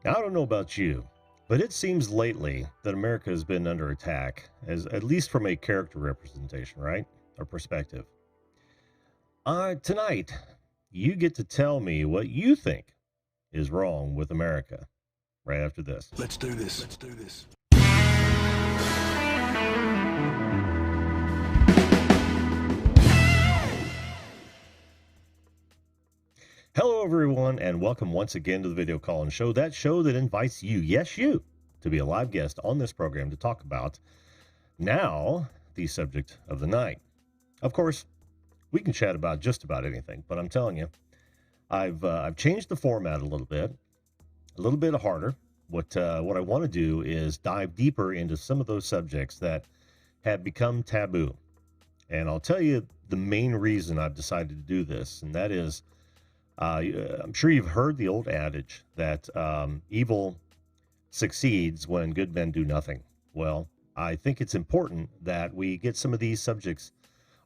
Now, I don't know about you, but it seems lately that America has been under attack, as at least from a character representation, right? Or perspective. Tonight, you get to tell me what you think is wrong with America right after this. Let's do this. Let's do this. Hello, everyone, and welcome once again to the Video Call-In Show, that show that invites you, yes, you, to be a live guest on this program to talk about now the subject of the night. Of course, we can chat about just about anything, but I'm telling you, I've changed the format a little bit harder. What I want to do is dive deeper into some of those subjects that have become taboo, and I'll tell you the main reason I've decided to do this, and that is, I'm sure you've heard the old adage that evil succeeds when good men do nothing. Well, I think it's important that we get some of these subjects,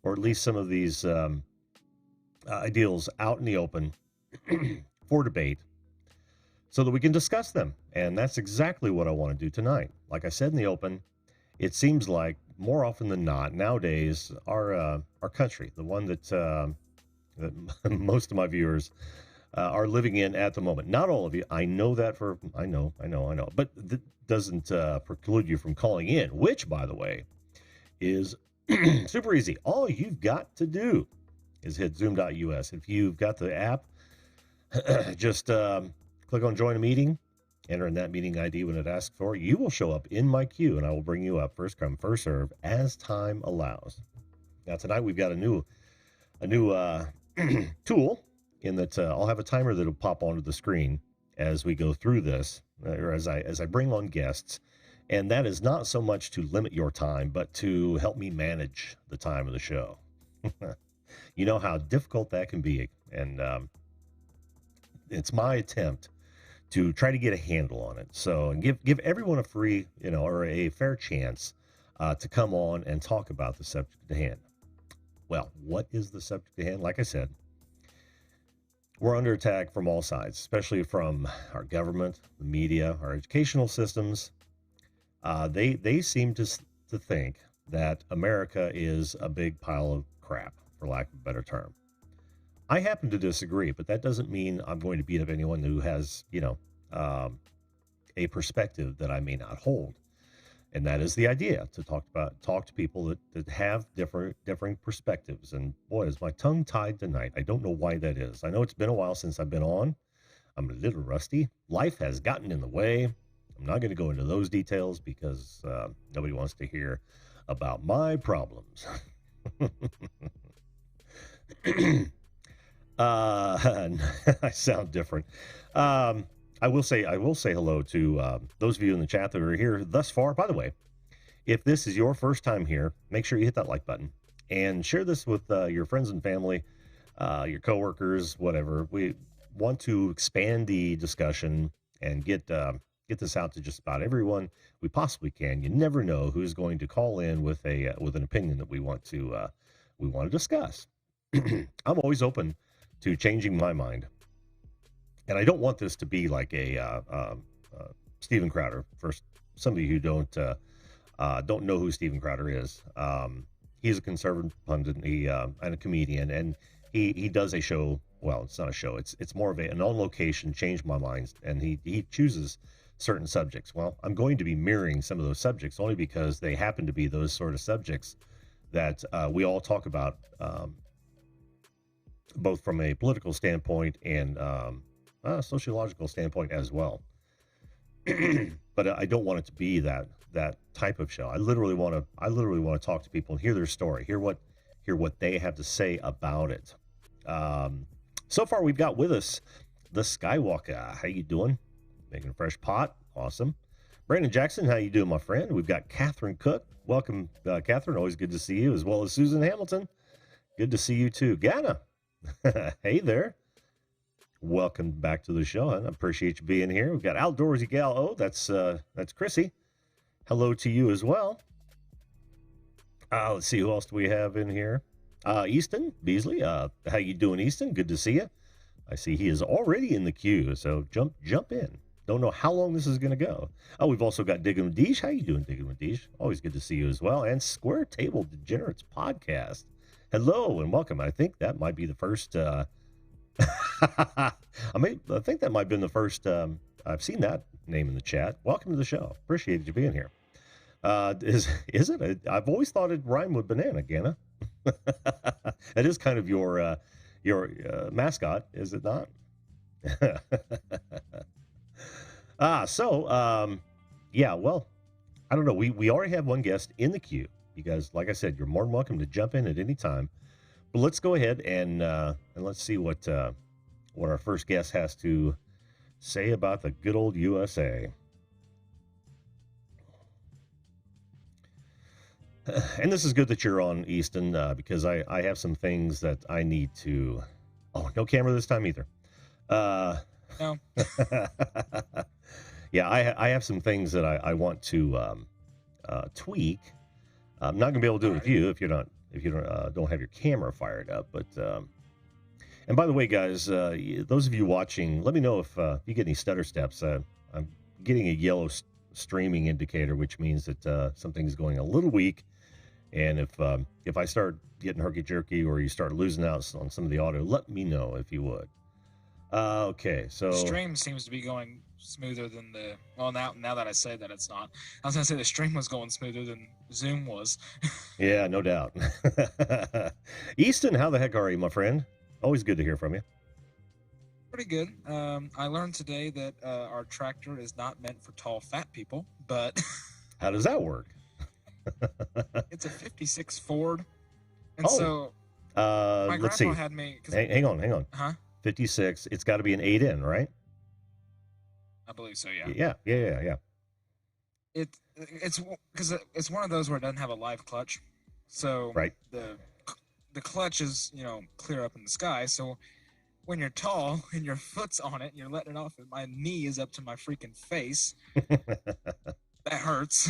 or at least some of these ideals, out in the open for debate so that we can discuss them. And that's exactly what I want to do tonight. Like I said, in the open, it seems like more often than not nowadays, our country, the one that most of my viewers are living in at the moment. Not all of you. I know that I know. But that doesn't preclude you from calling in, which, by the way, is super easy. All you've got to do is hit zoom.us. If you've got the app, just click on join a meeting, enter in that meeting ID when it asks for it. You will show up in my queue, and I will bring you up first come, first serve as time allows. Now, tonight we've got a new tool in that I'll have a timer that'll pop onto the screen as we go through this, or as I bring on guests. And that is not so much to limit your time, but to help me manage the time of the show. You know how difficult that can be. And it's my attempt to try to get a handle on it. So give everyone a free, or a fair chance to come on and talk about the subject at hand. Well, what is the subject at hand? Like I said, we're under attack from all sides, especially from our government, the media, our educational systems. They seem to think that America is a big pile of crap, for lack of a better term. I happen to disagree, but that doesn't mean I'm going to beat up anyone who has, a perspective that I may not hold. And that is the idea, to talk to people that have differing perspectives. And boy, is my tongue tied tonight. I don't know why that is. I know it's been a while since I've been on. I'm a little rusty. Life has gotten in the way. I'm not going to go into those details because nobody wants to hear about my problems. I sound different. I will say hello to those of you in the chat that are here thus far. By the way, if this is your first time here, make sure you hit that like button and share this with your friends and family, your coworkers, whatever. We want to expand the discussion and get this out to just about everyone we possibly can. You never know who's going to call in with an opinion that we want to discuss. I'm always open to changing my mind. And I don't want this to be like a Steven Crowder. For some of you who don't know who Steven Crowder is, he's a conservative pundit and a comedian, and he does a show. Well, it's not a show. It's more of an on-location, change my minds, and he chooses certain subjects. Well, I'm going to be mirroring some of those subjects only because they happen to be those sort of subjects that we all talk about, both from a political standpoint and sociological standpoint as well. But I don't want it to be that type of show. I literally want to talk to people and hear their story, hear what they have to say about it. So far we've got with us the Skywalker. How you doing? Making a fresh pot. Awesome. Brandon Jackson, how you doing, my friend? We've got Catherine Cook. Welcome, Catherine. Always good to see you, as well as Susan Hamilton. Good to see you too. Ganna. Hey there. Welcome back to the show. I appreciate you being here. We've got Outdoorsy Gal. Oh, that's Chrissy. Hello to you as well. Let's see, who else do we have in here? Easton Beasley. How you doing, Easton? Good to see you. I see he is already in the queue, so jump in. Don't know how long this is going to go. Oh, we've also got Diggin' Madish. How you doing, Diggin' Madish? Always good to see you as well. And Square Table Degenerates Podcast. Hello and welcome. I think that might be the first. I think that might have been the first. I've seen that name in the chat. Welcome to the show. Appreciate you being here. Is it? I've always thought it rhymed with banana, Ganna. That is kind of your mascot, is it not? Yeah, well, I don't know. We already have one guest in the queue. You guys, like I said, you're more than welcome to jump in at any time. But let's go ahead and let's see what our first guest has to say about the good old USA. And this is good that you're on, Easton, because I have some things that I need to. Oh, no camera this time either. No. Yeah, I have some things that I want to tweak. I'm not gonna be able to do it with you if you don't have your camera fired up. But and by the way, guys, those of you watching, let me know if you get any stutter steps. I'm getting a yellow streaming indicator, which means that something's going a little weak. And if I start getting herky jerky or you start losing out on some of the audio, let me know if you would. Okay, so the stream seems to be going smoother than the. Well, now that I say that, it's not. I was gonna say the stream was going smoother than Zoom was. Yeah, no doubt. Easton, how the heck are you, my friend? Always good to hear from you. Pretty good. I learned today that our tractor is not meant for tall, fat people, but how does that work? It's a '56 Ford, and so my let's grandpa see. had me. Hang on. Huh? 56. It's got to be an 8N, right? I believe so. Yeah. Yeah. It's because it's one of those where it doesn't have a live clutch, so right. The clutch is clear up in the sky. So when you're tall and your foot's on it, you're letting it off, and my knee is up to my freaking face. That hurts.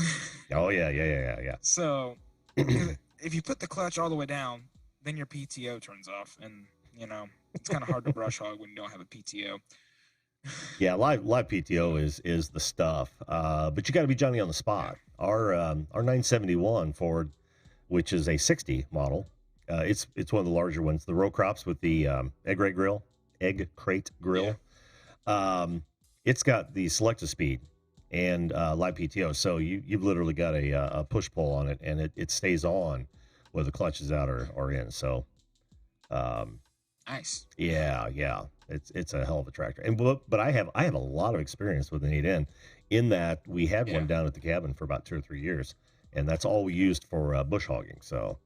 Oh yeah. So if you put the clutch all the way down, then your PTO turns off, and it's kind of hard to brush hog when you don't have a PTO. Yeah, live PTO is the stuff. But you got to be Johnny on the spot. Yeah. Our 971 Ford, which is a 60 model, it's one of the larger ones. The row crops with the egg crate grill. Yeah. It's got the selective speed and live PTO. So you've literally got a push pull on it, and it stays on whether the clutch is out or in. So. Nice. Yeah. It's a hell of a tractor. But I have a lot of experience with an 8N in that we had one down at the cabin for about 2 or 3 years, and that's all we used for bush hogging. So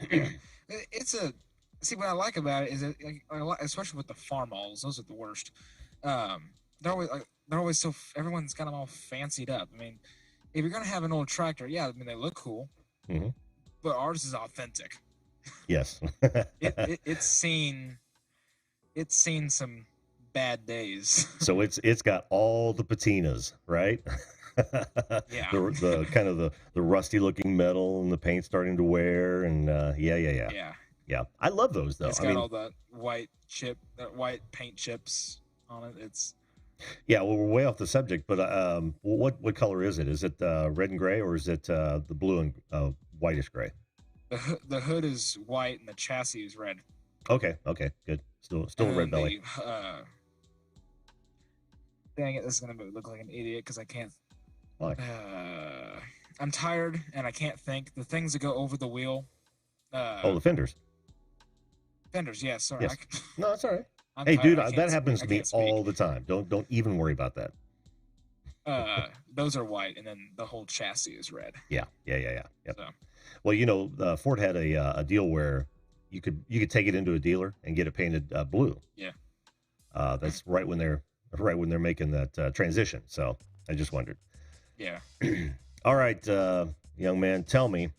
see what I like about it is that, especially with the farmalls, those are the worst. They're always so everyone's got them all fancied up. I mean, if you're gonna have an old tractor, they look cool, but ours is authentic. Yes. It's seen some bad days. So it's got all the patinas, right? Yeah. the kind of the rusty looking metal and the paint starting to wear, and yeah. I love those though. It's got all the white paint chips on it. It's well, we're way off the subject, but what color is it? Is it red and gray, or is it the blue and whitish gray? The hood is white and the chassis is red. Okay, good. Still a red belly. Dang it, this is gonna look like an idiot because I can't. Why? I'm tired and I can't think. The things that go over the wheel. The fenders. Fenders, yeah. Sorry. Yes. No, that's all right. I'm hey, tired. Dude, that happens to me all the time. Don't even worry about that. Those are white, and then the whole chassis is red. Yeah. Yep. So. Well, Ford had a deal where you could take it into a dealer and get it painted blue. Yeah. That's right when they're making that transition. So I just wondered. Yeah. All right, young man, tell me,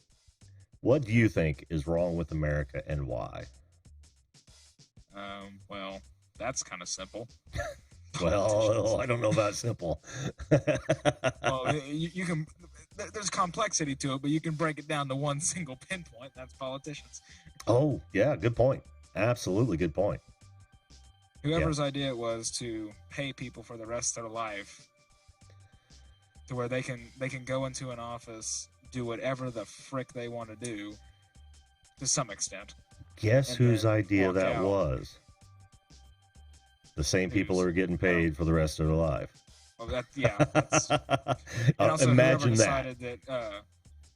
what do you think is wrong with America and why? Well, that's kind of simple. Well, I don't know about simple. Well, you can. There's complexity to it, but you can break it down to one single pinpoint. That's politicians. Oh, yeah, good point. Absolutely good point. whoever's idea it was to pay people for the rest of their life, to where they can go into an office, do whatever the frick they want to do, to some extent. Guess whose idea that out. was? The same people who are getting paid for the rest of their life. Well, that's and also imagine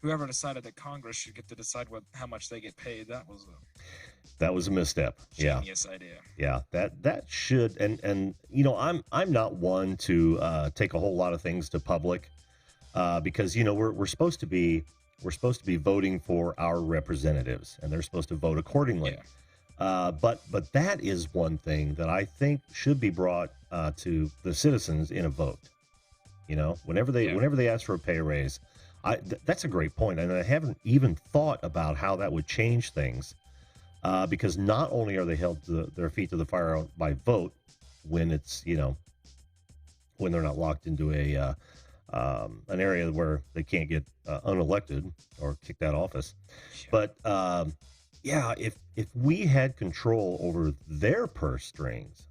whoever decided that Congress should get to decide how much they get paid, that was a misstep. Genius idea. Yeah, that should, and I'm not one to take a whole lot of things to public, because we're supposed to be voting for our representatives, and they're supposed to vote accordingly. Yeah. But that is one thing that I think should be brought to the citizens in a vote. Whenever they ask for a pay raise, that's a great point, and I haven't even thought about how that would change things, because not only are they held to their feet to the fire by vote when it's when they're not locked into an area where they can't get unelected or kicked out of office, but if we had control over their purse strings,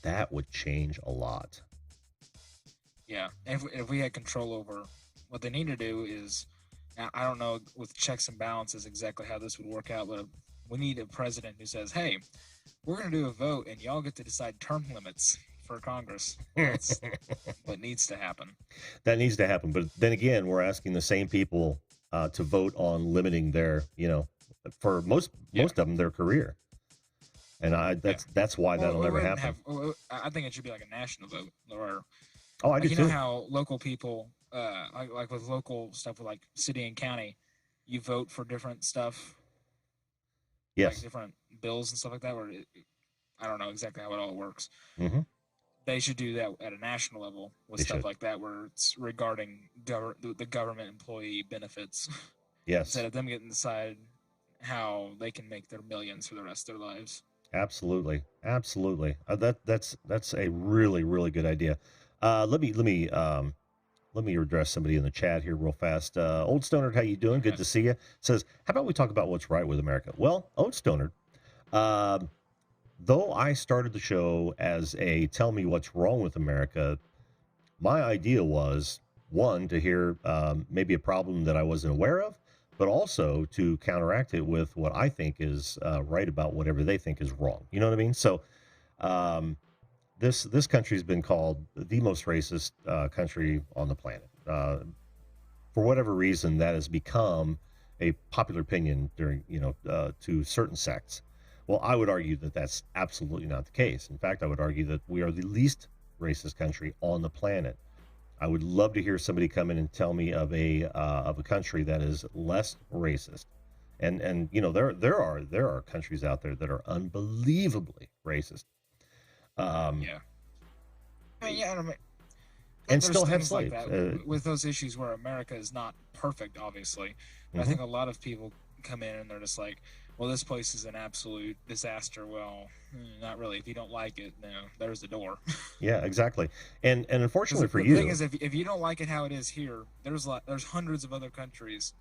that would change a lot. Yeah, if we had control over what they need to do is, I don't know with checks and balances exactly how this would work out, but we need a president who says, hey, we're going to do a vote and y'all get to decide term limits for Congress. That's what needs to happen. That needs to happen. But then again, we're asking the same people to vote on limiting their, for most of them, their career. And that's why that'll never happen. I think it should be like a national vote. Or, I do too. You know how local people, like with local stuff with like city and county, you vote for different stuff. Yes. Like different bills and stuff like that. Where I don't know exactly how it all works. Mm-hmm. They should do that at a national level with stuff like that, where it's regarding the government employee benefits. Yes. Instead of them getting to decide how they can make their millions for the rest of their lives. Absolutely. That's a really, really good idea. Let me address somebody in the chat here real fast. Old Stoner, how you doing? Good to see you. Says, how about we talk about what's right with America? Well, Old Stoner, though I started the show as a tell me what's wrong with America, my idea was, one, to hear maybe a problem that I wasn't aware of, but also to counteract it with what I think is right about whatever they think is wrong. You know what I mean? So this country's been called the most racist country on the planet. For whatever reason, that has become a popular opinion during, to certain sects. Well, I would argue that that's absolutely not the case. In fact, I would argue that we are the least racist country on the planet. I would love to hear somebody come in and tell me of a country that is less racist. And there are countries out there that are unbelievably racist. And still have slaves. Like that, with those issues where America is not perfect, obviously. But I think a lot of people come in and they're just like, well, this place is an absolute disaster. Well, not really. If you don't like it, no, there's the door. Yeah, exactly. And unfortunately for you, the thing is, if you don't like it how it is here, there's hundreds of other countries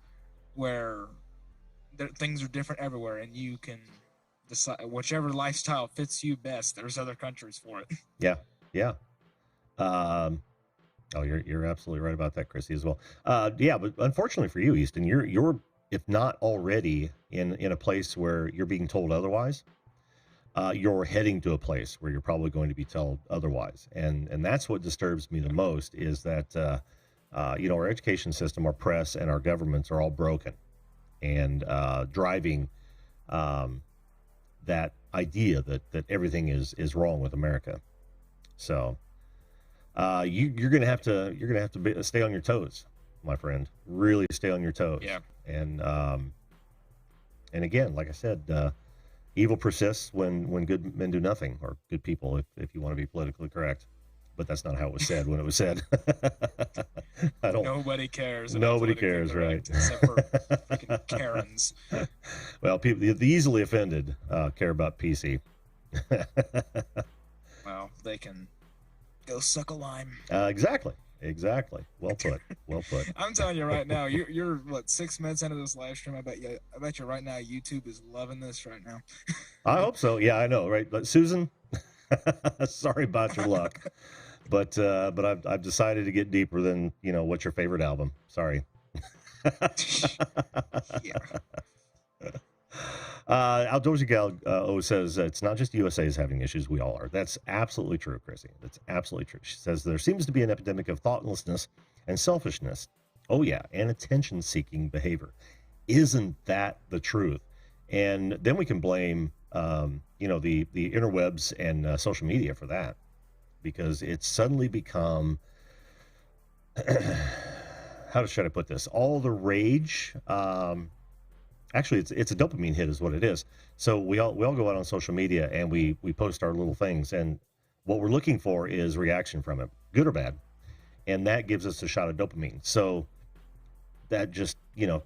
where things are different everywhere, and you can decide whichever lifestyle fits you best. There's other countries for it. Yeah. You're absolutely right about that, Chrissy, as well. But unfortunately for you, Easton, you're if not already in a place where you're being told otherwise, you're heading to a place where you're probably going to be told otherwise. And that's what disturbs me the most is that, our education system, our press, and our governments are all broken and driving that idea that everything is wrong with America. So you're gonna have to stay on your toes, my friend. Really stay on your toes. Yeah. And again, like I said, evil persists when good men do nothing, or good people, if you want to be politically correct. But that's not how it was said when it was said. Nobody cares. Nobody cares, right? Except for freaking Karens. Well, people, the easily offended care about PC. Well, they can go suck a lime. Exactly. Well put. I'm telling you right now, you're what, 6 minutes into this live stream. I bet you right now YouTube is loving this right now. I hope so. Yeah, I know, right? But Susan, Sorry about your luck, but I've decided to get deeper than what's your favorite album. Sorry. Yeah. Outdoorsy Gal O says it's not just USA is having issues, we all are. That's absolutely true, Chrissy. That's absolutely true. She says there seems to be an epidemic of thoughtlessness and selfishness. Oh yeah, and attention-seeking behavior. Isn't that the truth? And then we can blame the interwebs and social media for that, because it's suddenly become how should I put this? All the rage. Actually, it's a dopamine hit, is what it is. So we all go out on social media and we post our little things, and what we're looking for is reaction from it, good or bad, and that gives us a shot of dopamine. So that just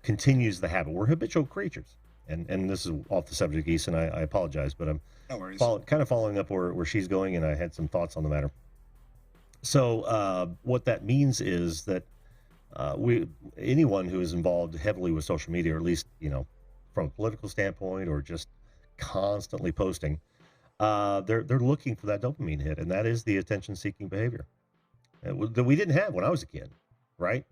continues the habit. We're habitual creatures, and this is off the subject, Geese, and I apologize, but I'm No worries. kind of following up where she's going, and I had some thoughts on the matter. So what that means is that anyone who is involved heavily with social media, or at least from a political standpoint, or just constantly posting, they're looking for that dopamine hit, and that is the attention-seeking behavior that we didn't have when I was a kid, right?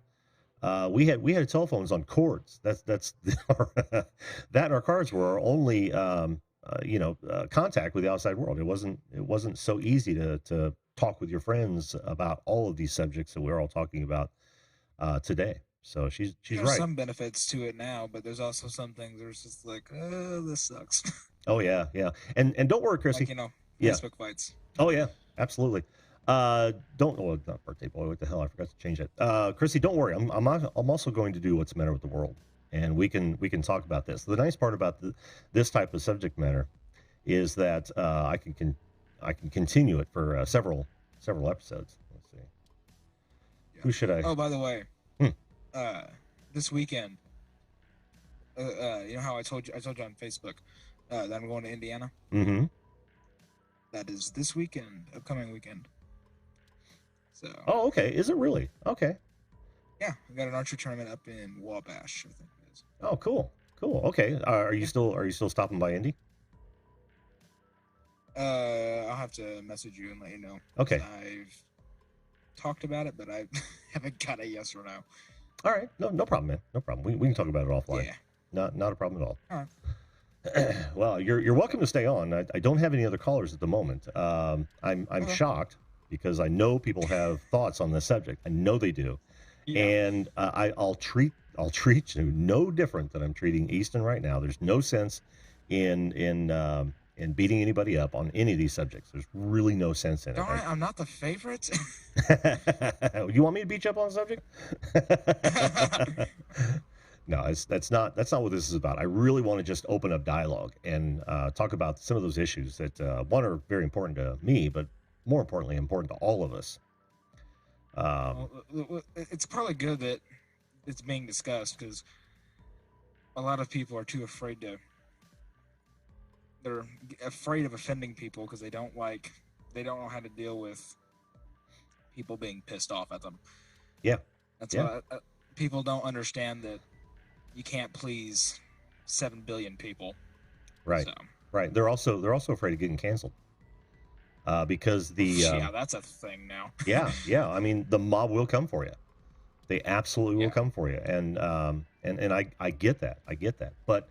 We had telephones on cords. That's that, and our cards were our only contact with the outside world. It wasn't so easy to talk with your friends about all of these subjects that we're all talking about today. So she's There's right. some benefits to it now, but there's also some things that are just like, oh, this sucks. Oh yeah, and don't worry, Chrissy. Like Yeah. Facebook fights. Oh yeah, absolutely. Not birthday boy. What the hell? I forgot to change it. Chrissy, don't worry. I'm also going to do what's the matter with the world, and we can talk about this. The nice part about this type of subject matter is that I can continue it for several episodes. Let's see. Yeah. Who should I? Oh, by the way, this weekend, you know how I told you on Facebook that I'm going to Indiana. Mm-hmm. That is this weekend, upcoming weekend. So. Oh, okay. Is it really? Okay. Yeah, we got an archery tournament up in Wabash, I think it is. Oh, cool. Okay. Are you still stopping by Indy? I'll have to message you and let you know. Okay. I've talked about it, but I haven't got a yes or no. All right. No problem, man. No problem. We can talk about it offline. Yeah. Not a problem at all. All right. Well, you're welcome to stay on. I don't have any other callers at the moment. I'm Okay. shocked because I know people have thoughts on this subject. I know they do, Yeah. and I'll treat you no different than I'm treating Easton right now. There's no sense in beating anybody up on any of these subjects. There's really no sense in it. Darn it, I'm not the favorite. You want me to beat you up on the subject? No, that's not what this is about. I really want to just open up dialogue and talk about some of those issues that one are very important to me, but more importantly, important to all of us. Well, it's probably good that it's being discussed because a lot of people are too afraid to. They're afraid of offending people because they don't know how to deal with people being pissed off at them. Yeah, that's what people don't understand, that you can't please 7 billion people. Right. So. Right. They're also afraid of getting canceled. Because yeah, that's a thing now. yeah. I mean, the mob will come for you. They absolutely will come for you, and I get that. But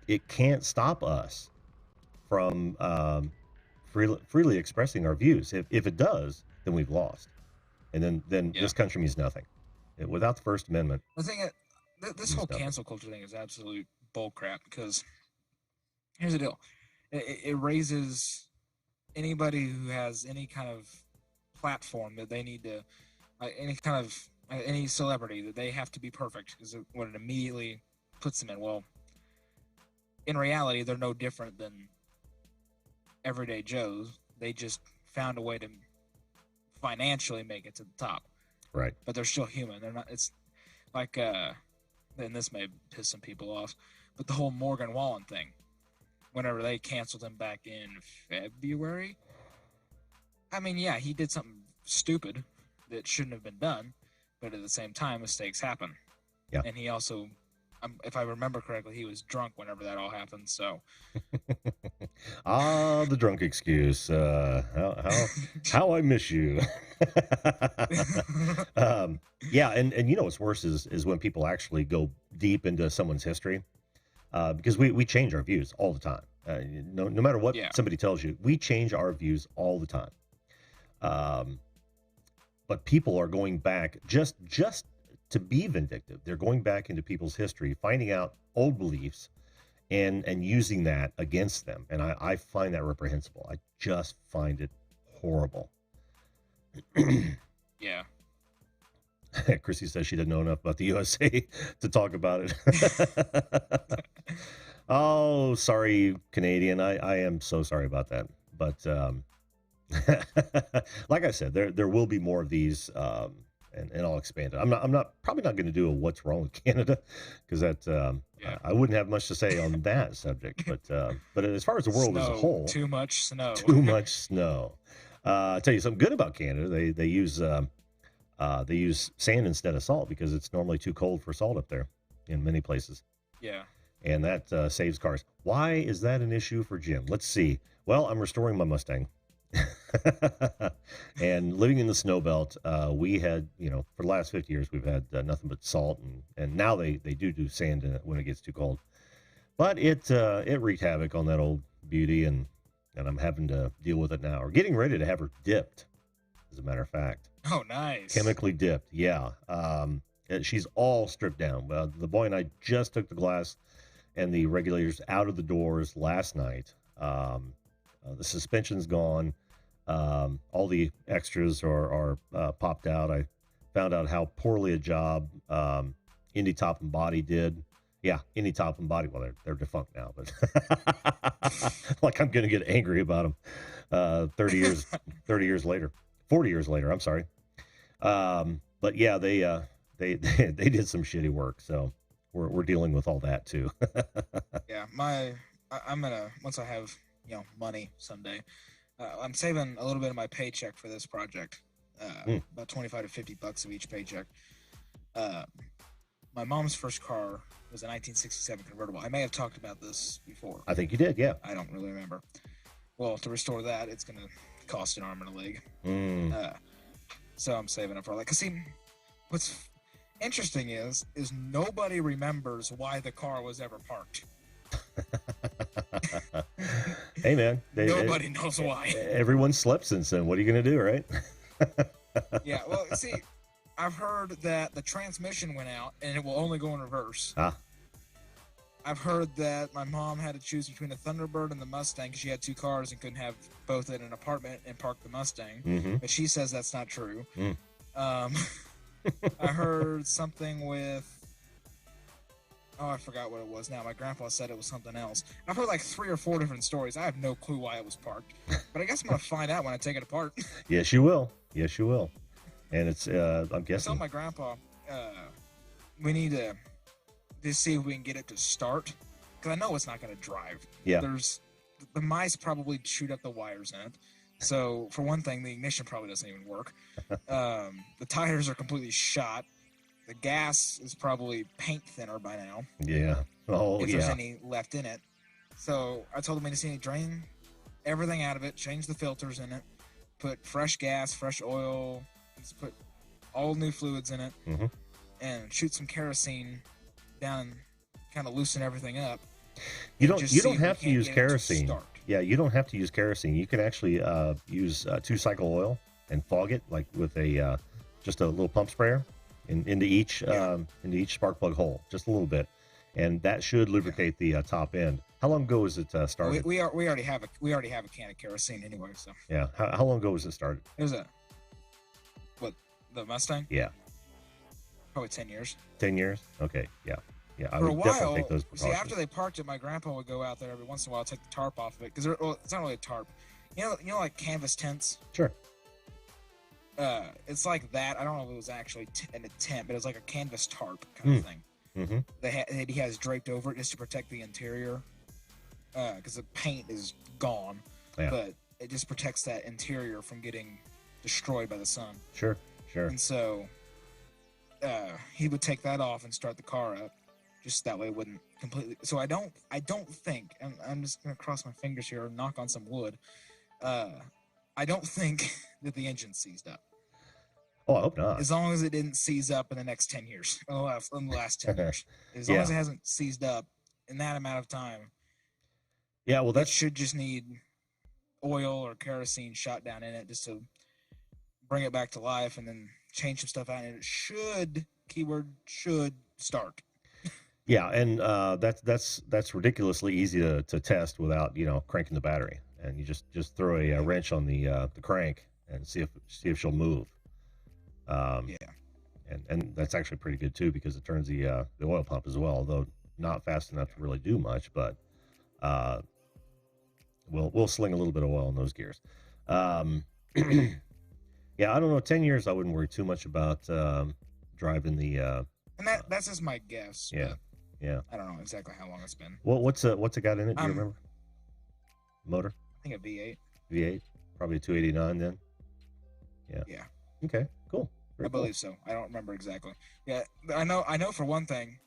it can't stop us from freely expressing our views. If it does, then we've lost, and then this country means nothing. Without the First Amendment. The thing, this whole cancel culture thing is absolute bullcrap, because here's the deal: it raises anybody who has any kind of platform that they need to, any celebrity, that they have to be perfect, is what it immediately puts them in. Well, in reality, they're no different than everyday Joes. They just found a way to financially make it to the top. Right. But they're still human. They're not. It's like, and this may piss some people off, but the whole Morgan Wallen thing, whenever they canceled him back in February, I mean, yeah, he did something stupid that shouldn't have been done, but at the same time, mistakes happen. Yeah. And he also if I remember correctly, he was drunk whenever that all happened. So Ah, the drunk excuse. How I miss you. Yeah, and you know what's worse is when people actually go deep into someone's history, because we change our views all the time. No matter what yeah, somebody tells you, we change our views all the time. Um, but people are going back just to be vindictive. They're going back into people's history, finding out old beliefs and using that against them. And I find that reprehensible. I just find it horrible. yeah. Chrissy says she doesn't know enough about the USA to talk about it. Oh, sorry, Canadian. I am so sorry about that. But like I said, there will be more of these, and I'll expand it. I'm not probably not going to do a what's wrong with Canada, because that Yeah. I wouldn't have much to say on that subject. But as far as the world as a Snow. whole, Too much snow. too much snow. I'll tell you something good about Canada. They use sand instead of salt because it's normally too cold for salt up there in many places, Yeah. and that saves cars. Why is that an issue for Jim? Let's see. Well, I'm restoring my Mustang. And living in the snow belt, we had, for the last 50 years, we've had nothing but salt, and now they do sand in it when it gets too cold. But it wreaked havoc on that old beauty, and I'm having to deal with it now, or getting ready to have her dipped, as a matter of fact. Oh, nice. Chemically dipped, yeah. She's all stripped down. The boy and I just took the glass and the regulators out of the doors last night. The suspension's gone. All the extras are popped out. I found out how poorly a job Indy Top and Body did. Yeah, Indy Top and Body. Well, they're defunct now, but like I'm gonna get angry about them 30 years later, 40 years later. I'm sorry. But yeah, they did some shitty work, so we're dealing with all that too. Yeah. I'm gonna, once I have, money someday, I'm saving a little bit of my paycheck for this project. About 25 to $50 of each paycheck. My mom's first car was a 1967 convertible. I may have talked about this before. I think you did, yeah. I don't really remember. Well, to restore that, it's gonna cost an arm and a leg. So I'm saving up for that. Cause see, what's interesting is nobody remembers why the car was ever parked. Hey man, Nobody knows why. Everyone slept since then. What are you gonna do, right? Yeah, well, see, I've heard that the transmission went out and it will only go in reverse. I've heard that my mom had to choose between a Thunderbird and the Mustang because she had two cars and couldn't have both in an apartment and park the Mustang. But she says that's not true. I heard something with, I forgot what it was now. My grandpa said it was something else. I've heard like 3 or 4 different stories. I have no clue why it was parked. But I guess I'm going to find out when I take it apart. Yes, you will. Yes, you will. And it's, I'm I guessing. told my grandpa, we need to see if we can get it to start. Because I know it's not going to drive. Yeah. The mice probably chewed up the wires in it. So, for one thing, the ignition probably doesn't even work. The tires are completely shot. The gas is probably paint thinner by now. Yeah. Oh, if yeah. there's any left in it. So I told him we just need to drain everything out of it, change the filters in it, put fresh gas, fresh oil, just put all new fluids in it, and shoot some kerosene down, kind of loosen everything up. You don't have to use kerosene. Yeah, you don't have to use kerosene. You can actually use 2-cycle oil and fog it like with a just a little pump sprayer into each spark plug hole, just a little bit, and that should lubricate the top end. How long ago was it started? We already have a can of kerosene anyway. So yeah, how long ago was it started? There's the Mustang? Yeah, probably 10 years. 10 years? Okay, yeah. I For a would definitely while, take those see, precautions. after they parked it, my grandpa would go out there every once in a while, take the tarp off of it, because it's not really a tarp. You know, like canvas tents. Sure. It's like that. I don't know if it was actually in a tent, but it was like a canvas tarp kind of thing. That he has draped over it just to protect the interior, because the paint is gone, but it just protects that interior from getting destroyed by the sun. Sure. And so he would take that off and start the car up, just that way it wouldn't completely. So I don't think, and I'm just gonna cross my fingers here and knock on some wood. I don't think that the engine seized up. Oh, I hope not. As long as it didn't seize up in the next 10 years, in the last 10 years, as long Yeah. as it hasn't seized up in that amount of time, Yeah, well, it that's should just need oil or kerosene shot down in it just to bring it back to life, and then change some stuff out, and it should, keyword should, start. yeah, and that's ridiculously easy to test without cranking the battery, and you just throw a wrench on the crank and see if she'll move. Yeah. And that's actually pretty good too, because it turns the oil pump as well, although not fast enough to really do much, but we'll sling a little bit of oil in those gears. Yeah, I don't know. 10 years, I wouldn't worry too much about driving the. And that's just my guess. Yeah, yeah. I don't know exactly how long it's been. Well, what's it got in it? Do you remember? Motor? I think a V8. V8, probably a 289 then. Yeah. Yeah. Okay. Cool. I believe so. I don't remember exactly. Yeah, I know for one thing,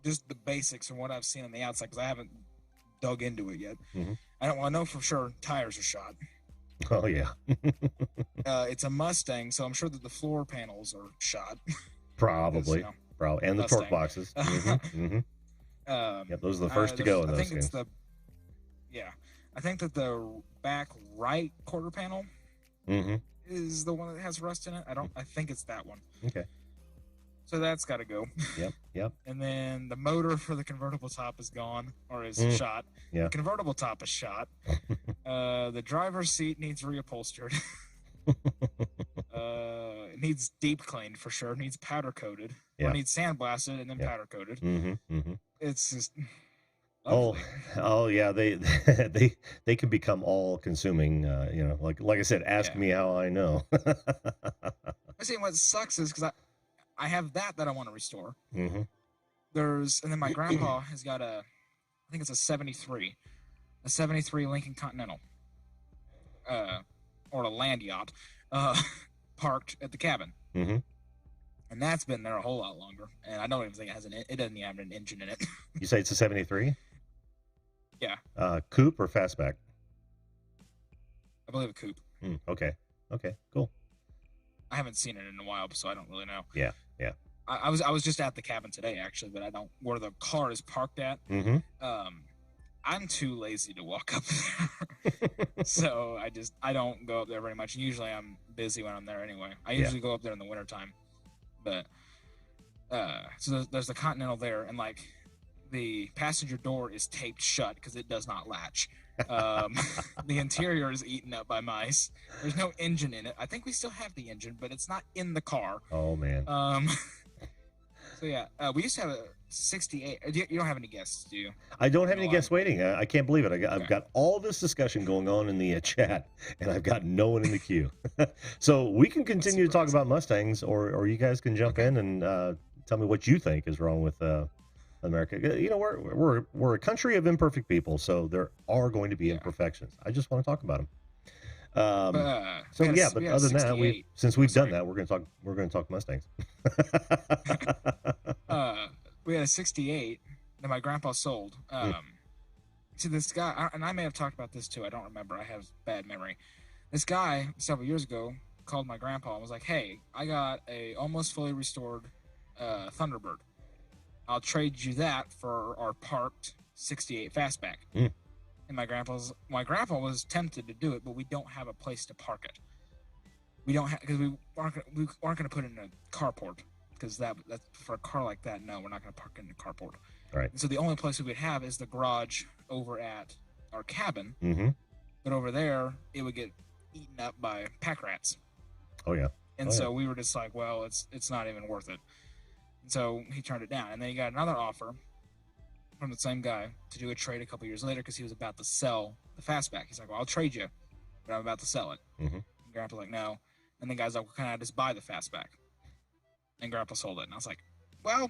just the basics from what I've seen on the outside, because I haven't dug into it yet. Mm-hmm. I know for sure tires are shot. Oh yeah. It's a Mustang, so I'm sure that the floor panels are shot. Probably. Probably, and the Mustang. torque boxes. Mm-hmm. Mm-hmm. Yep, those are the first to go in those things. I think that the back right quarter panel Mm-hmm. is the one that has rust in it. I think it's that one. Okay. So that's got to go. Yep. And then the motor for the convertible top is gone, or is shot. Yeah. The convertible top is shot. The driver's seat needs reupholstered. It needs deep cleaned for sure. It needs powder coated. Yeah. Or it needs sandblasted and then powder coated. Mm-hmm. Mm-hmm. It's just Oh, lovely. yeah. They can become all consuming. Like I said, ask me how I know. I see. What sucks is because I have that I want to restore. Mm-hmm. And then my grandpa has got I think it's a 73 Lincoln Continental, or a land yacht, parked at the cabin. Mm-hmm. And that's been there a whole lot longer. And I don't even think it doesn't even have an engine in it. You say it's a 73? Yeah. Coupe or fastback? I believe a coupe. Okay, cool. I haven't seen it in a while, so I don't really know. Yeah. I was just at the cabin today, actually, but I don't where the car is parked at. Mm-hmm. I'm too lazy to walk up there, so I don't go up there very much. Usually I'm busy when I'm there anyway. I usually go up there in the wintertime, but so there's the Continental there, and like the passenger door is taped shut because it does not latch. The interior is eaten up by mice. There's no engine in it. I think we still have the engine, but it's not in the car. Oh man. So yeah, we used to have a 68. You don't have any guests, do you? I don't have any guests waiting. I can't believe it. I've got all this discussion going on in the chat, and I've got no one in the queue. So we can continue to talk about Mustangs, or you guys can jump in and tell me what you think is wrong with America. We're a country of imperfect people, so there are going to be imperfections. I just want to talk about them. But other than that, since we've done that, we're going to talk Mustangs. We had a 68 that my grandpa sold to this guy, and I may have talked about this too. I don't remember. I have bad memory. This guy several years ago called my grandpa and was like, "Hey, I got a almost fully restored Thunderbird. I'll trade you that for our parked 68 fastback." And my grandpa was tempted to do it, but we don't have a place to park it. We don't have, because we aren't going to put it in a carport, because that's for a car like that. No, we're not going to park it in a carport. Right. And so the only place we would have is the garage over at our cabin. Mm-hmm. But over there, it would get eaten up by pack rats. Oh yeah. And so we were just like, well, it's not even worth it. And so he turned it down, and then he got another offer from the same guy to do a trade a couple years later because he was about to sell the fastback. He's like, well, I'll trade you, but I'm about to sell it. Mm-hmm. And Grandpa's like, no. And the guy's like, well, can I just buy the fastback? And Grandpa sold it. And I was like, well,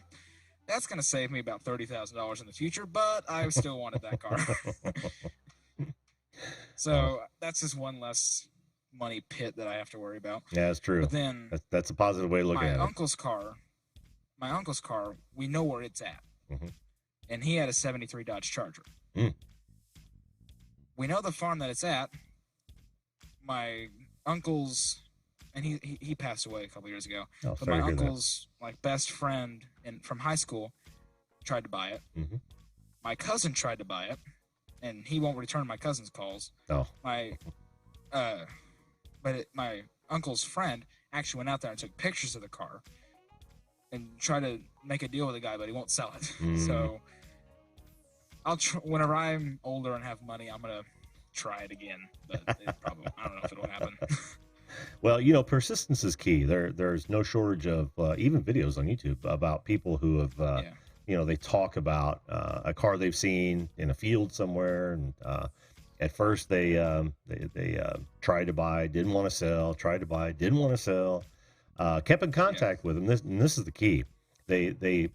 that's going to save me about $30,000 in the future, but I still wanted that car. So that's just one less money pit that I have to worry about. Yeah, that's true. But then that's a positive way of looking at it. My uncle's car, we know where it's at. Mm-hmm. and he had a '73 Dodge Charger. Mm. We know the farm that it's at. My uncle's, and he passed away a couple years ago. Oh, But sorry my to hear that. uncle's like best friend from high school tried to buy it. Mm-hmm. My cousin tried to buy it, and he won't return my cousin's calls. Oh. My my uncle's friend actually went out there and took pictures of the car and tried to make a deal with the guy, but he won't sell it. So I'll whenever I'm older and have money, I'm gonna try it again. But I don't know if it'll happen. Well, you know, persistence is key. There's no shortage of even videos on YouTube about people who have, you know, they talk about a car they've seen in a field somewhere, and at first they tried to buy, didn't want to sell, tried to buy, didn't want to sell, kept in contact with them. This is the key. They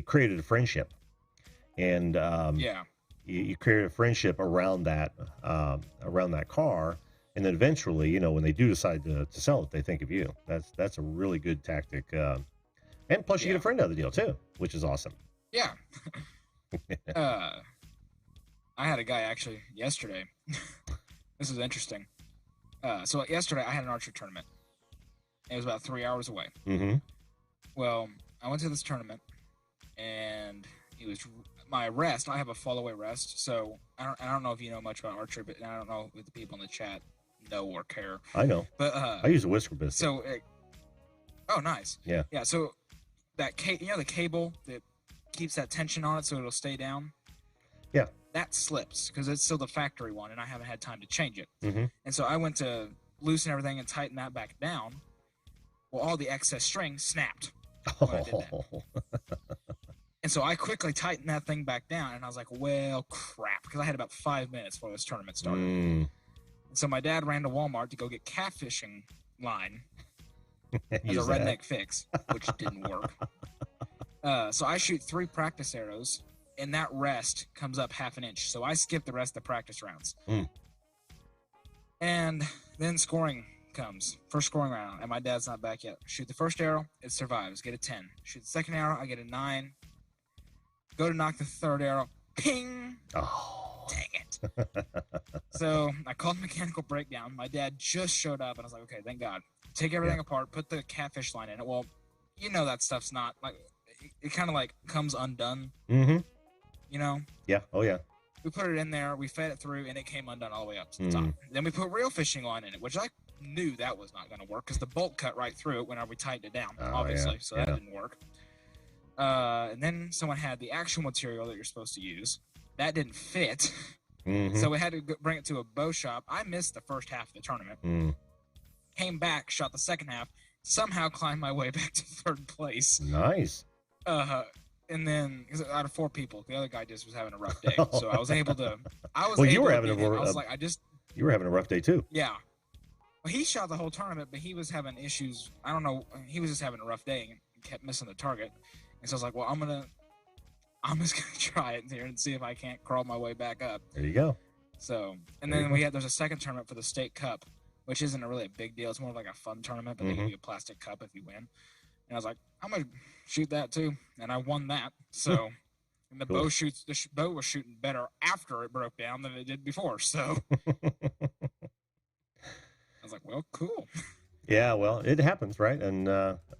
created a friendship, and you create a friendship around that car. And then eventually, you know, when they do decide to sell it, they think of you. That's a really good tactic. And plus, you get a friend out of the deal too, which is awesome. Yeah. I had a guy actually yesterday. This is interesting. So yesterday I had an archery tournament. It was about 3 hours away. Mm-hmm. Well, I went to this tournament, and it was my rest. I have a fall-away rest, so I don't know if you know much about archery, but I don't know if the people in the chat know or care. I know. But I use a whisker biscuit. So, oh, nice. Yeah. Yeah. So that the cable that keeps that tension on it, so it'll stay down. Yeah. That slips because it's still the factory one, and I haven't had time to change it. Mm-hmm. And so I went to loosen everything and tighten that back down. Well, all the excess string snapped when I did that. And so I quickly tightened that thing back down, and I was like, well, crap, because I had about 5 minutes before this tournament started. And so my dad ran to Walmart to go get catfishing line as a redneck fix, which didn't work. So I shoot 3 practice arrows, and that rest comes up half an inch. So I skip the rest of the practice rounds. And then scoring comes. First scoring round, and my dad's not back yet. Shoot the first arrow, it survives. Get a 10. Shoot the second arrow, I get a 9. Go to knock the third arrow. Ping! Oh. Dang it. So I called mechanical breakdown. My dad just showed up, and I was like, okay, thank God. Take everything apart, put the catfish line in it. Well, you know that stuff's not, like, it kind of, like, comes undone. Mm-hmm. You know? Yeah. Oh, yeah. We put it in there, we fed it through, and it came undone all the way up to the top. Then we put real fishing line in it, which I knew that was not going to work because the bolt cut right through it whenever we tightened it down, obviously. So that didn't work. And then someone had the actual material that you're supposed to use. That didn't fit. So we had to bring it to a bow shop. I missed the first half of the tournament. Came back, shot the second half, somehow climbed my way back to third place. Nice. And then out of 4 people, the other guy just was having a rough day. So I was able to. You were having a rough day too. Yeah. Well, he shot the whole tournament, but he was having issues. I don't know. He was just having a rough day and kept missing the target. And so I was like, well, I'm just gonna try it here and see if I can't crawl my way back up. There you go. So, and then there's a second tournament for the state cup, which isn't really a big deal. It's more like a fun tournament, but they give you a plastic cup if you win. And I was like, I'm gonna shoot that too, and I won that. So, and the bow was shooting better after it broke down than it did before. So, I was like, well, cool. Yeah, well, it happens, right? And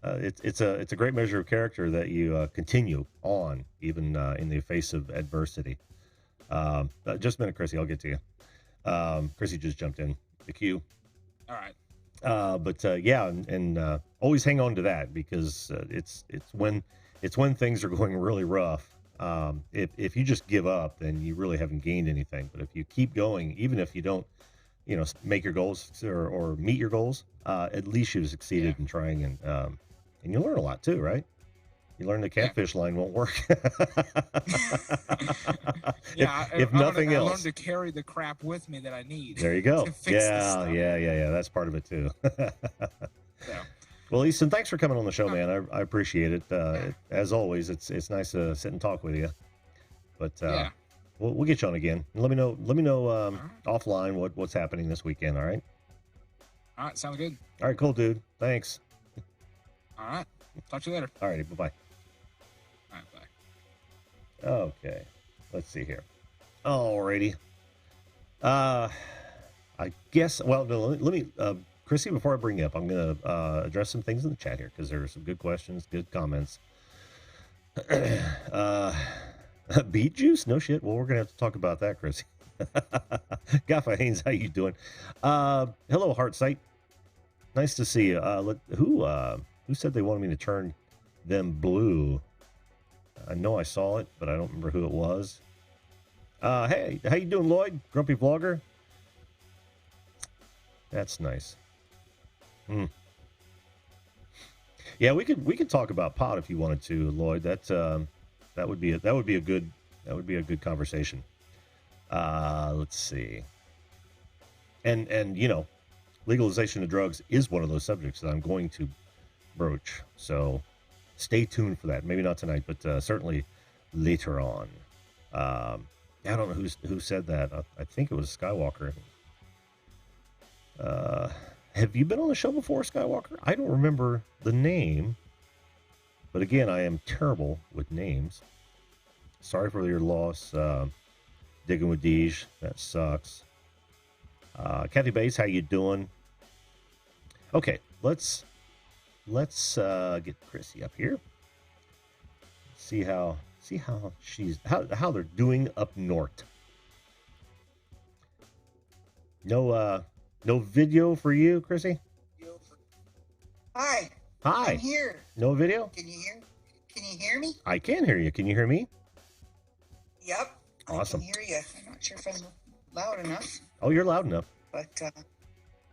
it's a great measure of character that you continue on even in the face of adversity. Just a minute, Chrissy, I'll get to you. Chrissy just jumped in the queue. All right. But always hang on to that because it's when things are going really rough. If you just give up, then you really haven't gained anything. But if you keep going, even if you don't, make your goals or meet your goals, at least you've succeeded in trying, and you learn a lot too, right? You learn the catfish line won't work. if nothing else, I learned to carry the crap with me that I need. There you go. To fix this stuff. Yeah. That's part of it too. Yeah. Well, Easton, thanks for coming on the show, man. I appreciate it. As always, it's nice to sit and talk with you. But we'll get you on again. Let me know offline what's happening this weekend. All right. All right. Sounds good. All right. Cool, dude. Thanks. All right. Talk to you later. All righty. Bye-bye. All right. Bye. Okay. Let's see here. Alrighty. I guess, well, no, let me Chrissy, before I bring you up, I'm going to address some things in the chat here because there are some good questions, good comments. Beet juice? No shit. Well, we're going to have to talk about that, Chrissy. Gaffa Haynes, how you doing? Hello, Heartsight. Nice to see you. Who said they wanted me to turn them blue? I know I saw it, but I don't remember who it was. Hey, how you doing, Lloyd? Grumpy Vlogger? That's nice. Yeah, we could talk about pot if you wanted to, Lloyd. That would be a good conversation. Let's see. And you know, legalization of drugs is one of those subjects that I'm going to broach. So stay tuned for that. Maybe not tonight, but certainly later on. I don't know who said that. I think it was Skywalker. Have you been on the show before, Skywalker? I don't remember the name. But again, I am terrible with names. Sorry for your loss, Digging with Deej. That sucks. Kathy Bates, how you doing? Okay, let's get Chrissy up here. See how how they're doing up north. No video for you, Chrissy? Hi. Hi. I'm here. No video? Can you hear me? I can hear you. Can you hear me? Yep. Awesome. I can hear you. I'm not sure if I'm loud enough. Oh, you're loud enough. But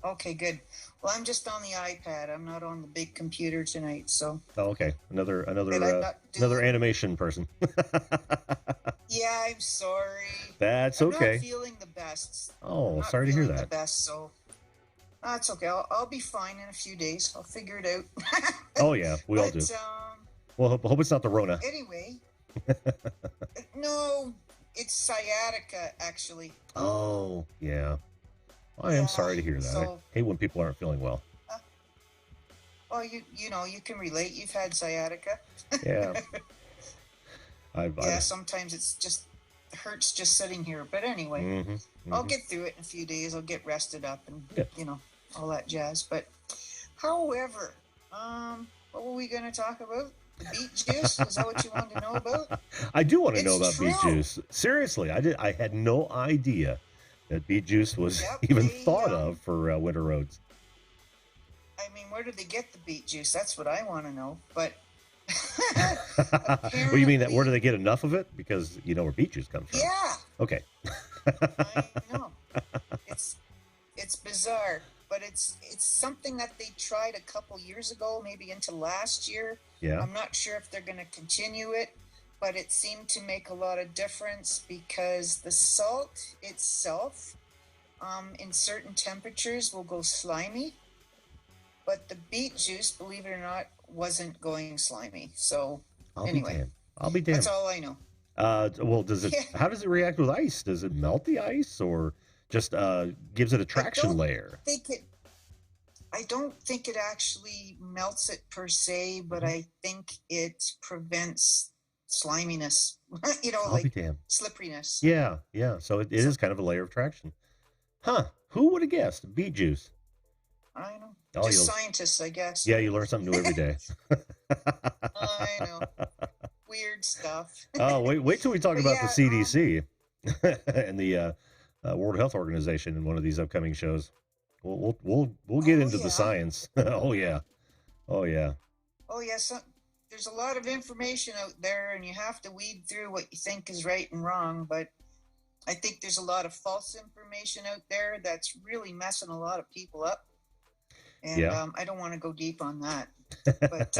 okay, good. Well, I'm just on the iPad. I'm not on the big computer tonight, so. Oh, okay. Another doing... animation person. Yeah, I'm sorry. That's I'm okay. not feeling the best. Oh, sorry to hear that. The best, so. That's okay. I'll be fine in a few days. I'll figure it out. Oh yeah, we all do. Well, hope it's not the Rona. Anyway. No, it's sciatica, actually. Oh yeah. I am sorry to hear that. So, I hate when people aren't feeling well. Well, you know, you can relate. You've had sciatica. Yeah. Sometimes it's just hurts just sitting here. But anyway, I'll get through it in a few days. I'll get rested up and you know, all that jazz. But however, what were we going to talk about? The beet juice? Is that what you wanted to know about? I do want to know about beet juice. Seriously, I had no idea that beet juice was even thought of for winter roads. I mean, where do they get the beet juice? That's what I want to know. But well, you mean that where do they get enough of it? Because you know where beet juice comes from. Yeah. Okay. I know. It's bizarre, but it's something that they tried a couple years ago, maybe into last year. Yeah. I'm not sure if they're going to continue it, but it seemed to make a lot of difference because the salt itself, in certain temperatures, will go slimy. But the beet juice, believe it or not, wasn't going slimy. So anyway, I'll be damned. That's all I know. Well, does it? How does it react with ice? Does it melt the ice, or just gives it a traction layer? I don't think it actually melts it per se, but I think it prevents sliminess. You know, like slipperiness. Yeah, yeah. So it is kind of a layer of traction. Huh? Who would have guessed? Beet juice. I know. Just scientists, I guess. Yeah, you learn something new every day. I know. Weird stuff. Oh, wait till we talk about the CDC and the World Health Organization in one of these upcoming shows. We'll get into the science. Oh yeah. So there's a lot of information out there, and you have to weed through what you think is right and wrong. But I think there's a lot of false information out there that's really messing a lot of people up. And I don't want to go deep on that. But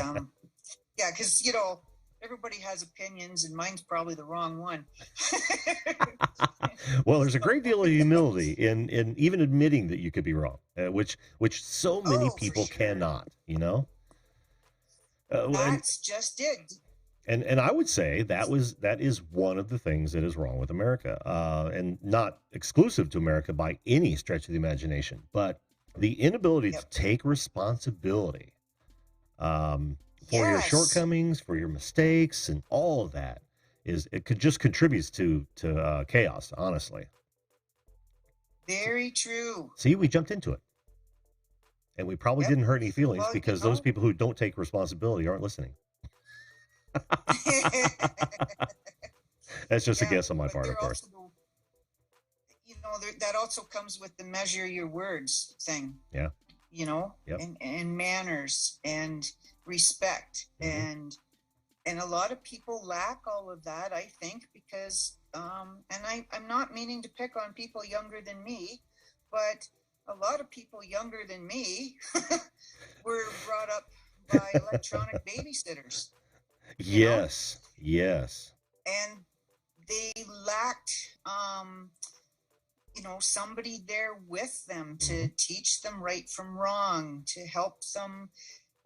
yeah, because you know, everybody has opinions, and mine's probably the wrong one. Well, there's a great deal of humility in even admitting that you could be wrong, which so many people cannot. You know, that's just it. And I would say that is one of the things that is wrong with America, and not exclusive to America by any stretch of the imagination, but the inability to take responsibility for your shortcomings, for your mistakes, and all of that it could just contributes to chaos, honestly. Very true. See, we jumped into it. And we probably didn't hurt any feelings Well, because those people who don't take responsibility aren't listening. That's just a guess on my part, of course. That also comes with the measure your words thing. Yeah. And manners and respect. And a lot of people lack all of that, I think, because, and I'm not meaning to pick on people younger than me, but a lot of people younger than me were brought up by electronic babysitters. Yes. And they lacked, somebody there with them to teach them right from wrong, to help them,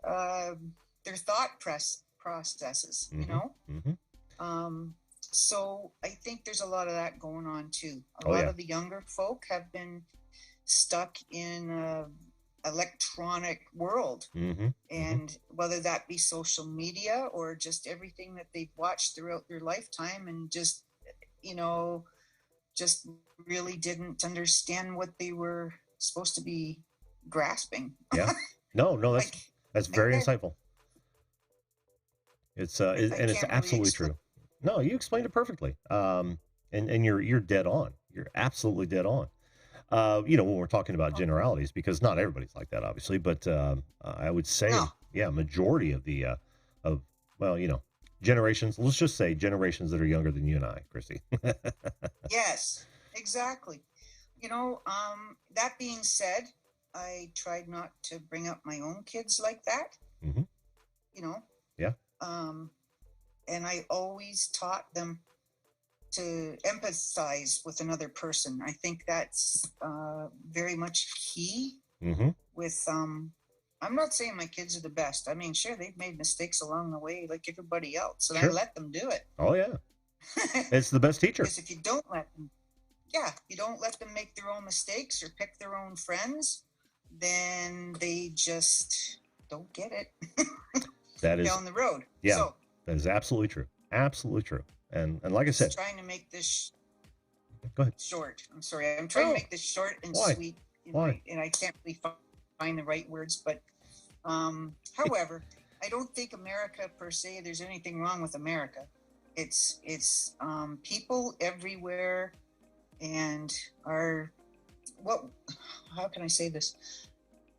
their thought processes, So I think there's a lot of that going on too. A lot of the younger folk have been stuck in a electronic world, and whether that be social media or just everything that they've watched throughout their lifetime, and just really didn't understand what they were supposed to be grasping. No, that's very insightful. It's it's absolutely true. No, you explained it perfectly. And you're dead on. You're absolutely dead on. When we're talking about generalities, because not everybody's like that, obviously, but I would say, majority of the generations. Let's just say generations that are younger than you and I, Christy. Yes, exactly. That being said, I tried not to bring up my own kids like that. And I always taught them to empathize with another person. I think that's very much key. With I'm not saying my kids are the best. I mean, sure, they've made mistakes along the way like everybody else, and I let them do it. Oh yeah. It's the best teacher. Because if you don't let them make their own mistakes or pick their own friends, then they just don't get it. That is down the road. Yeah, so, that is absolutely true. Absolutely true. And like I said, trying to make this go ahead. Short. I'm sorry. I'm trying to make this short and sweet. Why? And I can't really find the right words, but however, I don't think America per se, there's anything wrong with America. It's people everywhere, and how can I say this?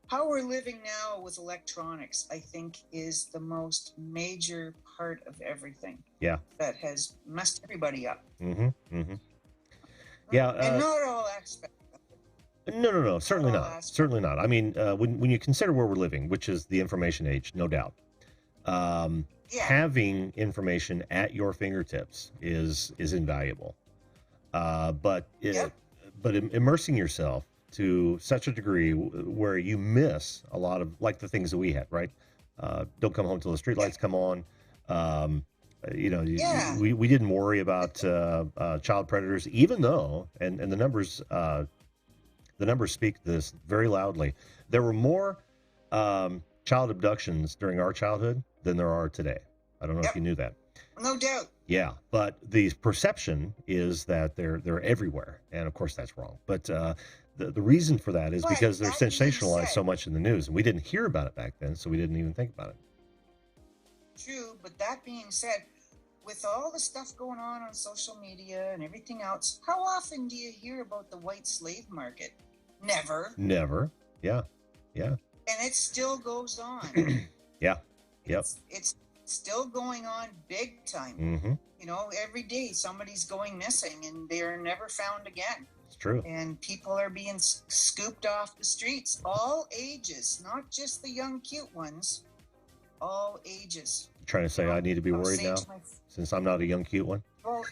How we're living now with electronics, I think, is the most major part of everything. Yeah. That has messed everybody up. Yeah. And not all aspects. No, certainly not. Certainly not. I mean, when you consider where we're living, which is the information age, no doubt, having information at your fingertips is invaluable. But immersing yourself to such a degree where you miss a lot of, like, the things that we had, right? Don't come home till the streetlights come on. We didn't worry about child predators, even though, and the numbers speak this very loudly. There were more child abductions during our childhood than there are today. I don't know if you knew that. No doubt. Yeah, but the perception is that they're everywhere, and of course that's wrong. But the reason for that is because they're sensationalized so much in the news, and we didn't hear about it back then, so we didn't even think about it. True, but that being said, with all the stuff going on social media and everything else, how often do you hear about the white slave market? Never. Yeah. And it still goes on. Yeah. Yep. It's still going on big time. Every day somebody's going missing and they're never found again. It's true. And people are being scooped off the streets, all ages, not just the young cute ones, all ages. You're trying to say I need to be worried now since I'm not a young cute one? Well,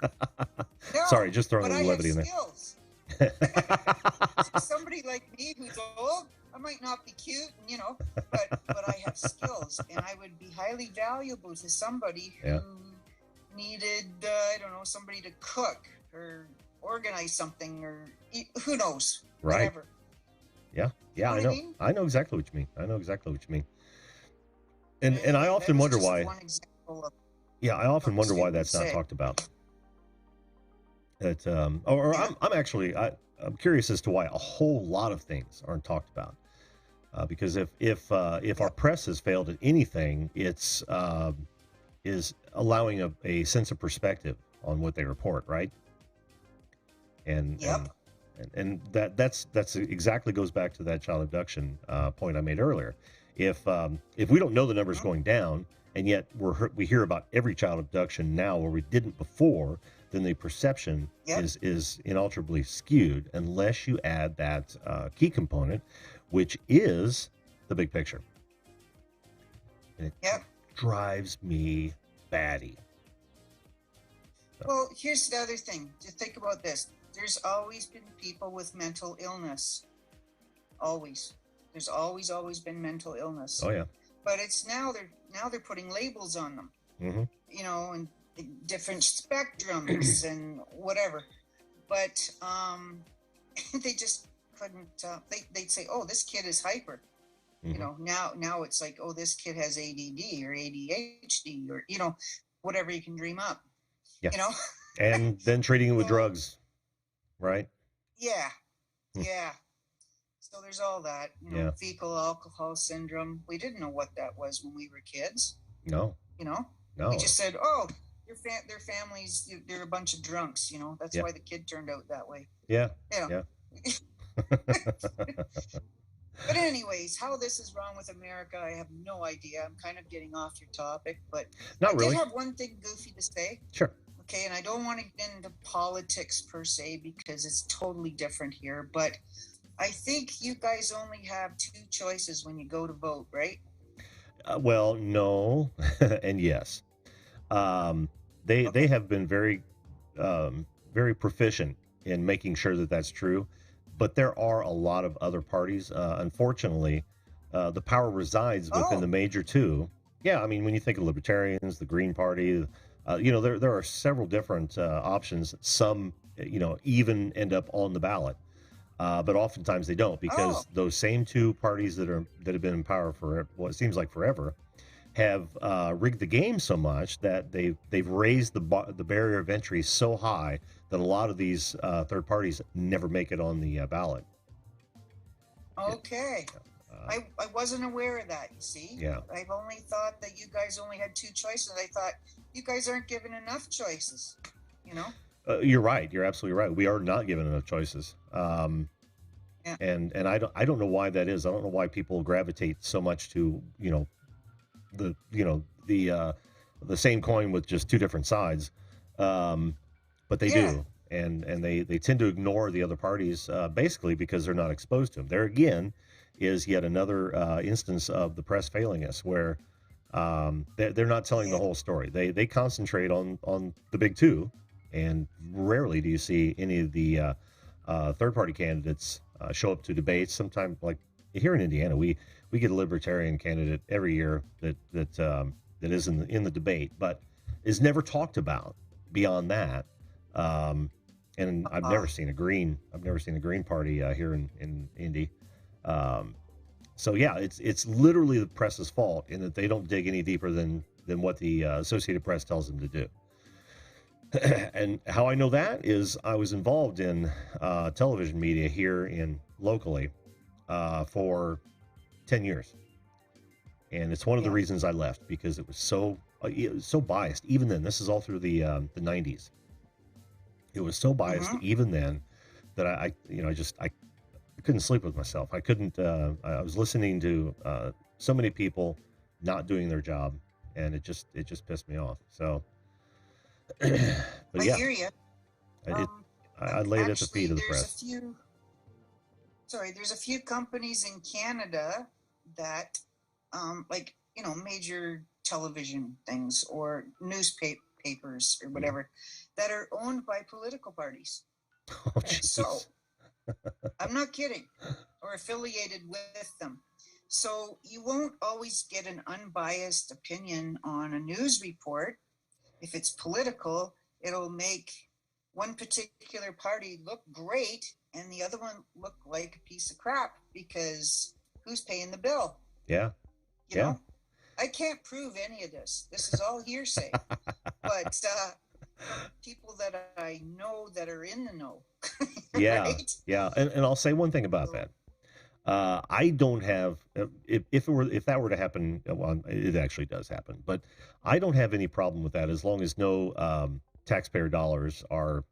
no, sorry, just throwing a little levity in there. Somebody like me who's old, I might not be cute, but I have skills, and I would be highly valuable to somebody who needed, somebody to cook or organize something, or who knows, whatever. Yeah, I know. I know exactly what you mean. And I often wonder why. One example of Yeah, I often wonder why Would that's not say. talked about. That or Yeah. I'm actually I'm curious as to why a whole lot of things aren't talked about. Because if our Yep. press has failed at anything, it's is allowing a sense of perspective on what they report, right? And Yep. that's exactly goes back to that child abduction point I made earlier. If we don't know the numbers Mhm. going down, and yet we hear about every child abduction now where we didn't before, then the perception Yep. is inalterably skewed unless you add that key component, which is the big picture. And it Yep. drives me batty. Well, here's the other thing. To think about this. There's always been people with mental illness. Always. There's always been mental illness. Oh yeah. But it's now they're putting labels on them. Mm-hmm. You know, and different spectrums and whatever. But they just couldn't. They'd say, "Oh, this kid is hyper." Mm-hmm. You know, now it's like, "Oh, this kid has ADD or ADHD or whatever you can dream up." Yeah. You know. And then treating it with drugs, right? Yeah. Yeah. So there's all that, Yeah. fecal alcohol syndrome. We didn't know what that was when we were kids. No. We just said, "Oh, their families, they're a bunch of drunks." That's Yeah. why the kid turned out that way. Yeah. Yeah. But anyways, how this is wrong with America, I have no idea. I'm kind of getting off your topic, but Not I really. did have one thing goofy to say. Sure. Okay, and I don't want to get into politics per se because it's totally different here, but I think you guys only have two choices when you go to vote, right? Well, no, and yes. They have been very proficient in making sure that that's true, but there are a lot of other parties. Unfortunately, the power resides within the major two. Yeah, I mean, when you think of libertarians, the Green Party, there are several different options. Some, even end up on the ballot. But oftentimes they don't, because those same two parties that have been in power for what seems like forever have rigged the game so much that they've raised the barrier of entry so high that a lot of these third parties never make it on the ballot. Okay. I wasn't aware of that, you see. Yeah. I've only thought that you guys only had two choices. I thought you guys aren't given enough choices, You're right. You're absolutely right. We are not given enough choices. Yeah. And I don't know why that is. I don't know why people gravitate so much to, the same coin with just two different sides. But they do. And they tend to ignore the other parties, basically because they're not exposed to them. There again is yet another instance of the press failing us, where they're not telling the whole story. They concentrate on the big two, and rarely do you see any of the third party candidates show up to debates. Sometimes, like here in Indiana, we get a libertarian candidate every year that is in the debate, but is never talked about beyond that. And I've never seen a green party here in Indy. So yeah, it's literally the press's fault in that they don't dig any deeper than what the Associated Press tells them to do. And how I know that is I was involved in television media here locally for 10 years. And it's one of the reasons I left, because it was so biased. Even then, this is all through the 90s. It was so biased even then that I couldn't sleep with myself. I couldn't. I was listening to so many people not doing their job, and it just pissed me off. So, but yeah, I hear you. I laid at the feet of the press. There's a few companies in Canada that, major television things or newspapers or whatever, that are owned by political parties. Oh, so, I'm not kidding, or affiliated with them. So you won't always get an unbiased opinion on a news report. If it's political, it'll make one particular party look great and the other one look like a piece of crap, because who's paying the bill? Yeah. You know? I can't prove any of this. This is all hearsay. But from people that I know that are in the know. Yeah, Right? yeah. And I'll say one thing about So, that. I don't have if that were to happen, well, it actually does happen, but I don't have any problem with that as long as no taxpayer dollars are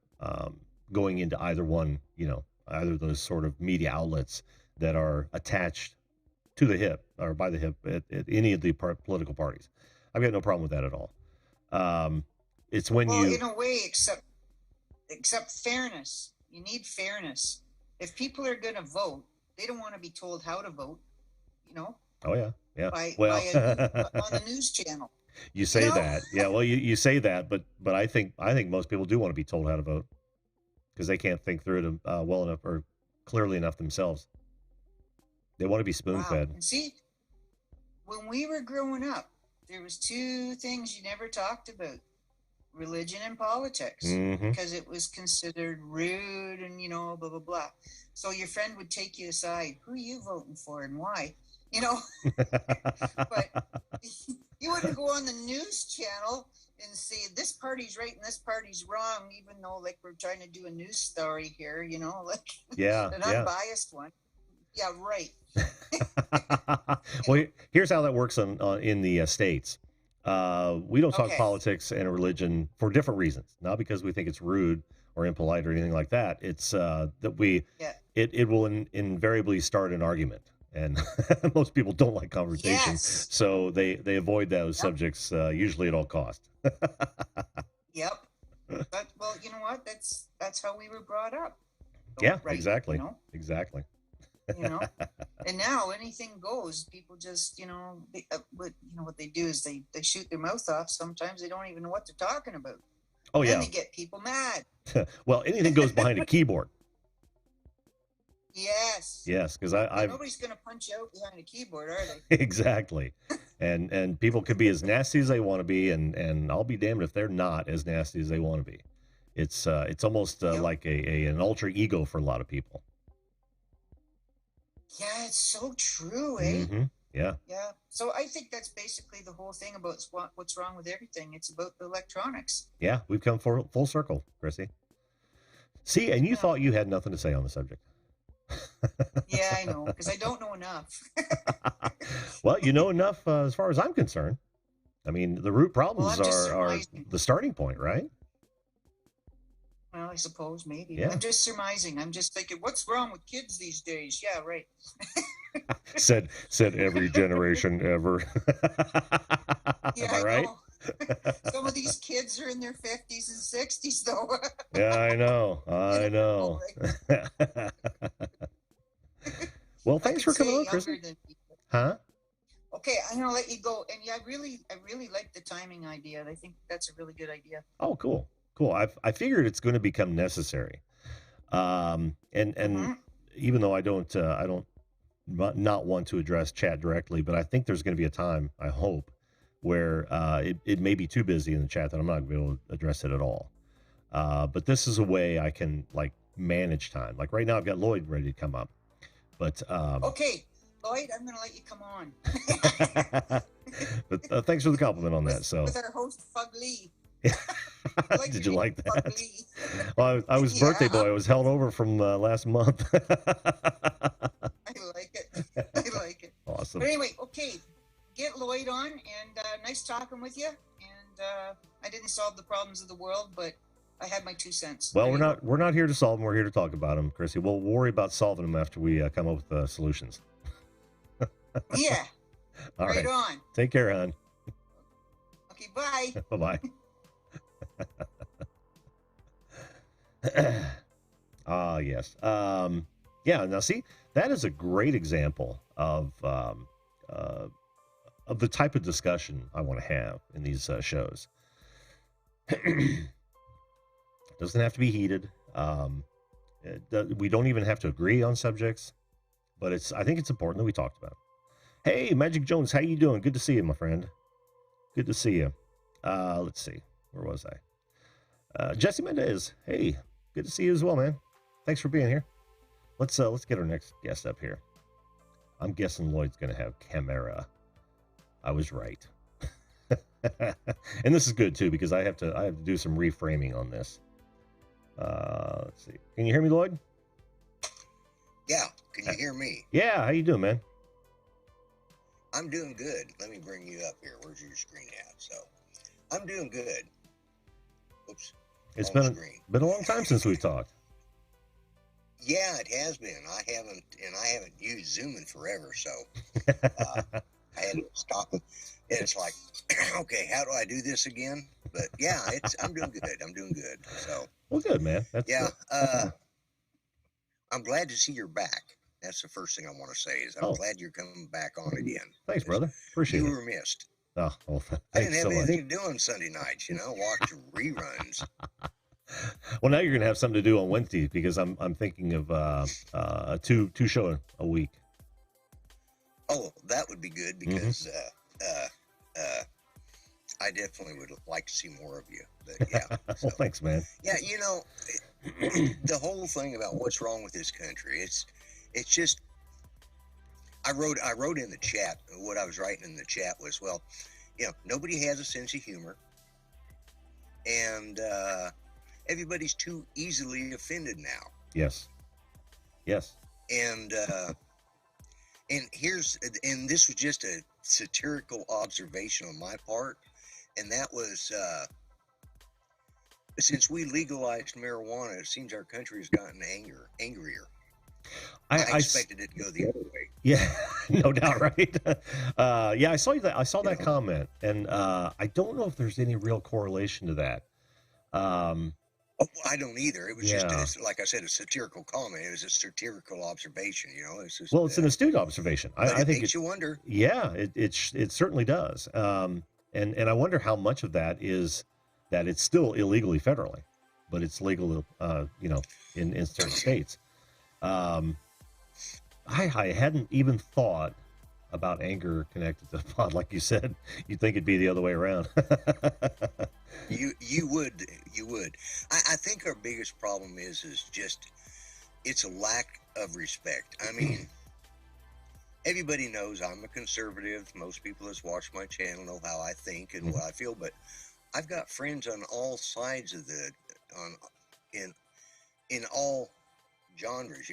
going into either one, either of those sort of media outlets that are attached to the hip or by the hip at any of the political parties. I've got no problem with that at all. Um, it's when well, you, in a way, except fairness. You need fairness. If people are going to vote, they don't want to be told how to vote, you know, oh yeah, yeah. by Well, on the news channel. you You say know? that, yeah. Well, you say that, but I think most people do want to be told how to vote because they can't think through it well enough or clearly enough themselves. They want to be spoon Wow. fed. And see, when we were growing up, there was two things you never talked about: religion and politics, Mm-hmm. because it was considered rude and, blah blah blah. So your friend would take you aside. Who are you voting for and why? You know, but you wouldn't go on the news channel and say this party's right and this party's wrong, even though like we're trying to do a news story here, like Yeah, an yeah. unbiased one. Yeah, right. Well, here's how that works in the States. We don't talk Okay. politics and religion for different reasons, not because we think it's rude or impolite or anything like that. It's that Yeah. it will invariably start an argument, and most people don't like confrontation, Yes. so they avoid those Yep. subjects usually at all cost. Yep. But well, you know what? That's how we were brought up. So, Yeah, right. exactly, exactly. And now anything goes. People just, what they do is they shoot their mouth off. Sometimes they don't even know what they're talking about. Oh Then yeah. they get people mad. Well, anything goes behind a keyboard. Yes. Yes, because But I've nobody's going to punch you out behind a keyboard, are they? exactly, and people could be as nasty as they want to be, and I'll be damned if they're not as nasty as they want to be. It's almost Yep. like an alter ego for a lot of people. Yeah, it's so true, eh? Mm-hmm. Yeah. Yeah. So I think that's basically the whole thing about what's wrong with everything. It's about the electronics. Yeah, we've come full circle, Chrissy. See, and you Yeah. thought you had nothing to say on the subject. Yeah, I know, because I don't know enough. Well, you know enough as far as I'm concerned. I mean, the root problems I'm just are surmising. the starting point, right? Well, I suppose maybe. Yeah. I'm just surmising. I'm just thinking, what's wrong with kids these days? Yeah, right. said every generation ever. Yeah, Am I right? know. Some of these kids are in their 50s and 60s, though. Yeah, I know. I know. Well, thanks for coming on, Chrissy. Huh? Okay, I'm gonna let you go. And yeah, I really like the timing idea. I think that's a really good idea. Oh, cool. I figured it's going to become necessary. And Mhm. even though I don't not want to address chat directly, but I think there's going to be a time, I hope, where it may be too busy in the chat that I'm not going to be able to address it at all. But this is a way I can like manage time. Like right now, I've got Lloyd ready to come up, but Okay, Lloyd, I'm gonna let you come on. but thanks for the compliment on that. So with our host Fug Lee. did you like Fug that? Lee. Well, I was birthday boy. I was held over from last month. I like it. I like it. Awesome. But anyway, okay, get Lloyd on, and nice talking with you. And I didn't solve the problems of the world, but I had my 2 cents. Well, There you we're not here to solve them. We're here to talk about them, Chrissy. We'll worry about solving them after we come up with solutions. go. Yeah. All right right. on. Take care, hon. Okay, bye. Bye-bye. Yes. Yeah, now see, that is a great example of the type of discussion I want to have in these shows. Doesn't have to be heated. We don't even have to agree on subjects, but I think it's important that we talked about it. Hey, Magic Jones, how you doing? Good to see you, my friend. Good to see you. Let's see. Where was I? Jesse Mendez. Hey, good to see you as well, man. Thanks for being here. Let's get our next guest up here. I'm guessing Lloyd's going to have Chimera. I was right. And this is good too because I have to do some reframing on this. Let's see. Can you hear me, Lloyd? Yeah. Can you hear me? Yeah. How you doing, man? I'm doing good. Let me bring you up here. Where's your screen at? So I'm doing good. Oops. It's been a long time since we've talked. Yeah, it has been. I haven't used Zoom in forever, so I had to stop it. And it's like, okay, how do I do this again? But yeah, I'm doing good. I'm doing good. So well, good, man. That's yeah. good. I'm glad to see you're back. That's the first thing I want to say is I'm glad you're coming back on again. Thanks, brother. Appreciate it. You were missed. Oh, well, I didn't have anything to do on Sunday nights, watch reruns. Well, now you're gonna have something to do on Wednesday because I'm thinking of a two show a week. Oh, that would be good because I definitely would like to see more of you. But yeah, well, thanks, man. Yeah, the whole thing about what's wrong with this country, it's just. I wrote in the chat. What I was writing in the chat was, well, nobody has a sense of humor, and everybody's too easily offended now. Yes. And this was just a satirical observation on my part, and that was since we legalized marijuana, it seems our country has gotten angrier. I expected it to go the other way. Yeah, no doubt, right? Yeah, I saw that. I saw that comment, and I don't know if there's any real correlation to that. I don't either. It was just, like I said, a satirical comment. It was a satirical observation. It's just, it's an astute observation. I think makes you wonder. Yeah, it certainly does. And I wonder how much of that is that it's still illegally federally, but it's legal, in certain states. I hadn't even thought about anger connected to the pod. Like you said, you'd think it'd be the other way around. You would. I think our biggest problem is just, it's a lack of respect. I mean, everybody knows I'm a conservative. Most people that's watched my channel know how I think and what I feel, but I've got friends on all sides of in all genres,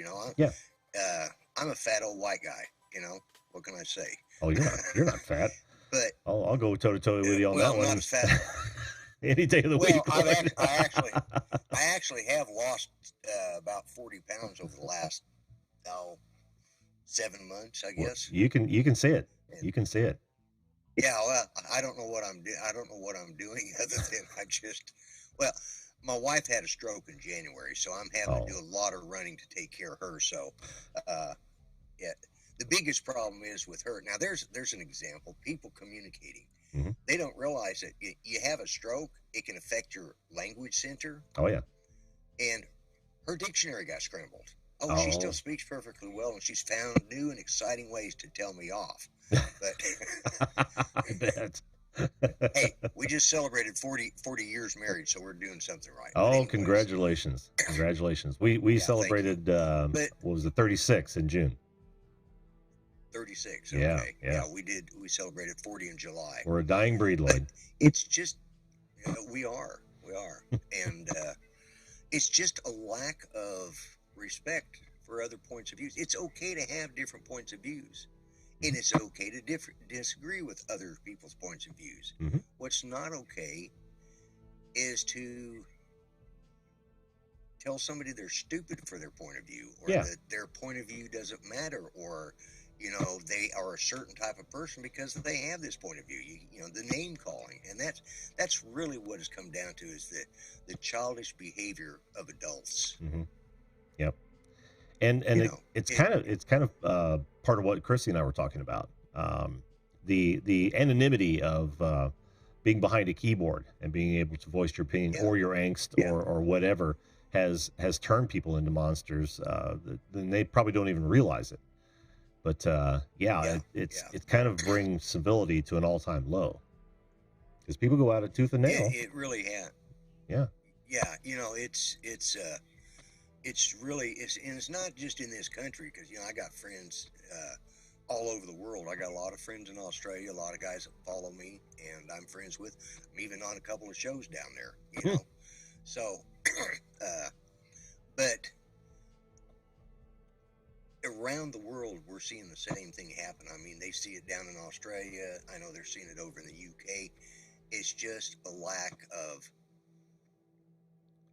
I'm a fat old white guy, what can I say? Oh, you're not fat. But I'll go toe to toe with you on that one. Not as fat. Any day of the week. I actually have lost about 40 pounds over the last 7 months, I guess. You can say it. You can say it. Yeah, well, I don't know what I'm doing. I don't know what I'm doing other than my wife had a stroke in January, so I'm having to do a lot of running to take care of her. So, the biggest problem is with her. Now, there's an example. People communicating. Mm-hmm. They don't realize that you have a stroke, it can affect your language center. Oh, yeah. And her dictionary got scrambled. She still speaks perfectly well, and she's found new and exciting ways to tell me off. But I bet. Hey, we just celebrated 40 years married, so we're doing something right. Oh, congratulations. Congratulations. We celebrated, what was it, 36 in June. 36. Okay. Yeah. We celebrated 40 in July. We're a dying breed, Lloyd. It's just, we are. And it's just a lack of respect for other points of view. It's okay to have different points of views. And it's okay to disagree with other people's points of views. Mm-hmm. What's not okay is to tell somebody they're stupid for their point of view, or that their point of view doesn't matter, or they are a certain type of person because they have this point of view. The name calling, and that's really what it's come down to, is the childish behavior of adults. Mm-hmm. Yep. And it's kind of part of what Chrissy and I were talking about. The anonymity of being behind a keyboard and being able to voice your opinion or your angst or whatever has turned people into monsters. Then they probably don't even realize it. But it kind of brings civility to an all-time low, because people go out at tooth and nail. It really has. Yeah. Yeah. It's really, and it's not just in this country, because I got friends all over the world. I got a lot of friends in Australia, a lot of guys that follow me, and I'm friends with. I'm even on a couple of shows down there, you know. So, but around the world, we're seeing the same thing happen. I mean, they see it down in Australia. I know they're seeing it over in the UK. It's just a lack of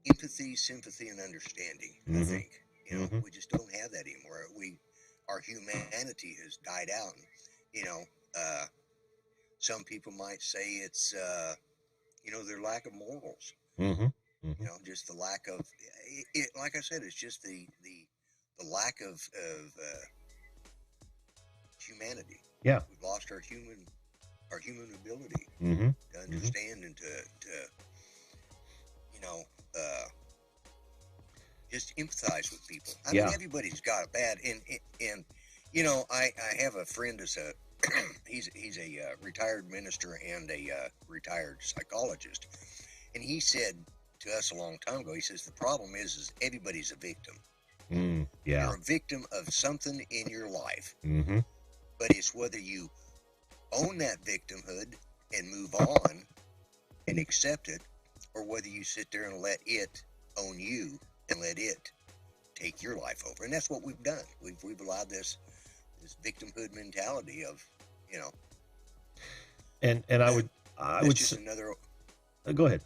empathy, sympathy, and understanding. I think, you know, we just don't have that anymore. Our humanity has died out. You know, some people might say it's, you know, their lack of morals. You know, just the lack of it. Like I said, it's just the lack of humanity. Yeah, we've lost our human ability to understand and to you know, just empathize with people. I mean, everybody's got it bad, and you know, I have a friend that's a he's a retired minister and a retired psychologist, and he said to us a long time ago, he says the problem is everybody's a victim. You're a victim of something in your life, but it's whether you own that victimhood and move on and accept it, or whether you sit there and let it own you and let it take your life over. And that's what we've done. We've allowed this victimhood mentality of, you know. And I would just another. Go ahead.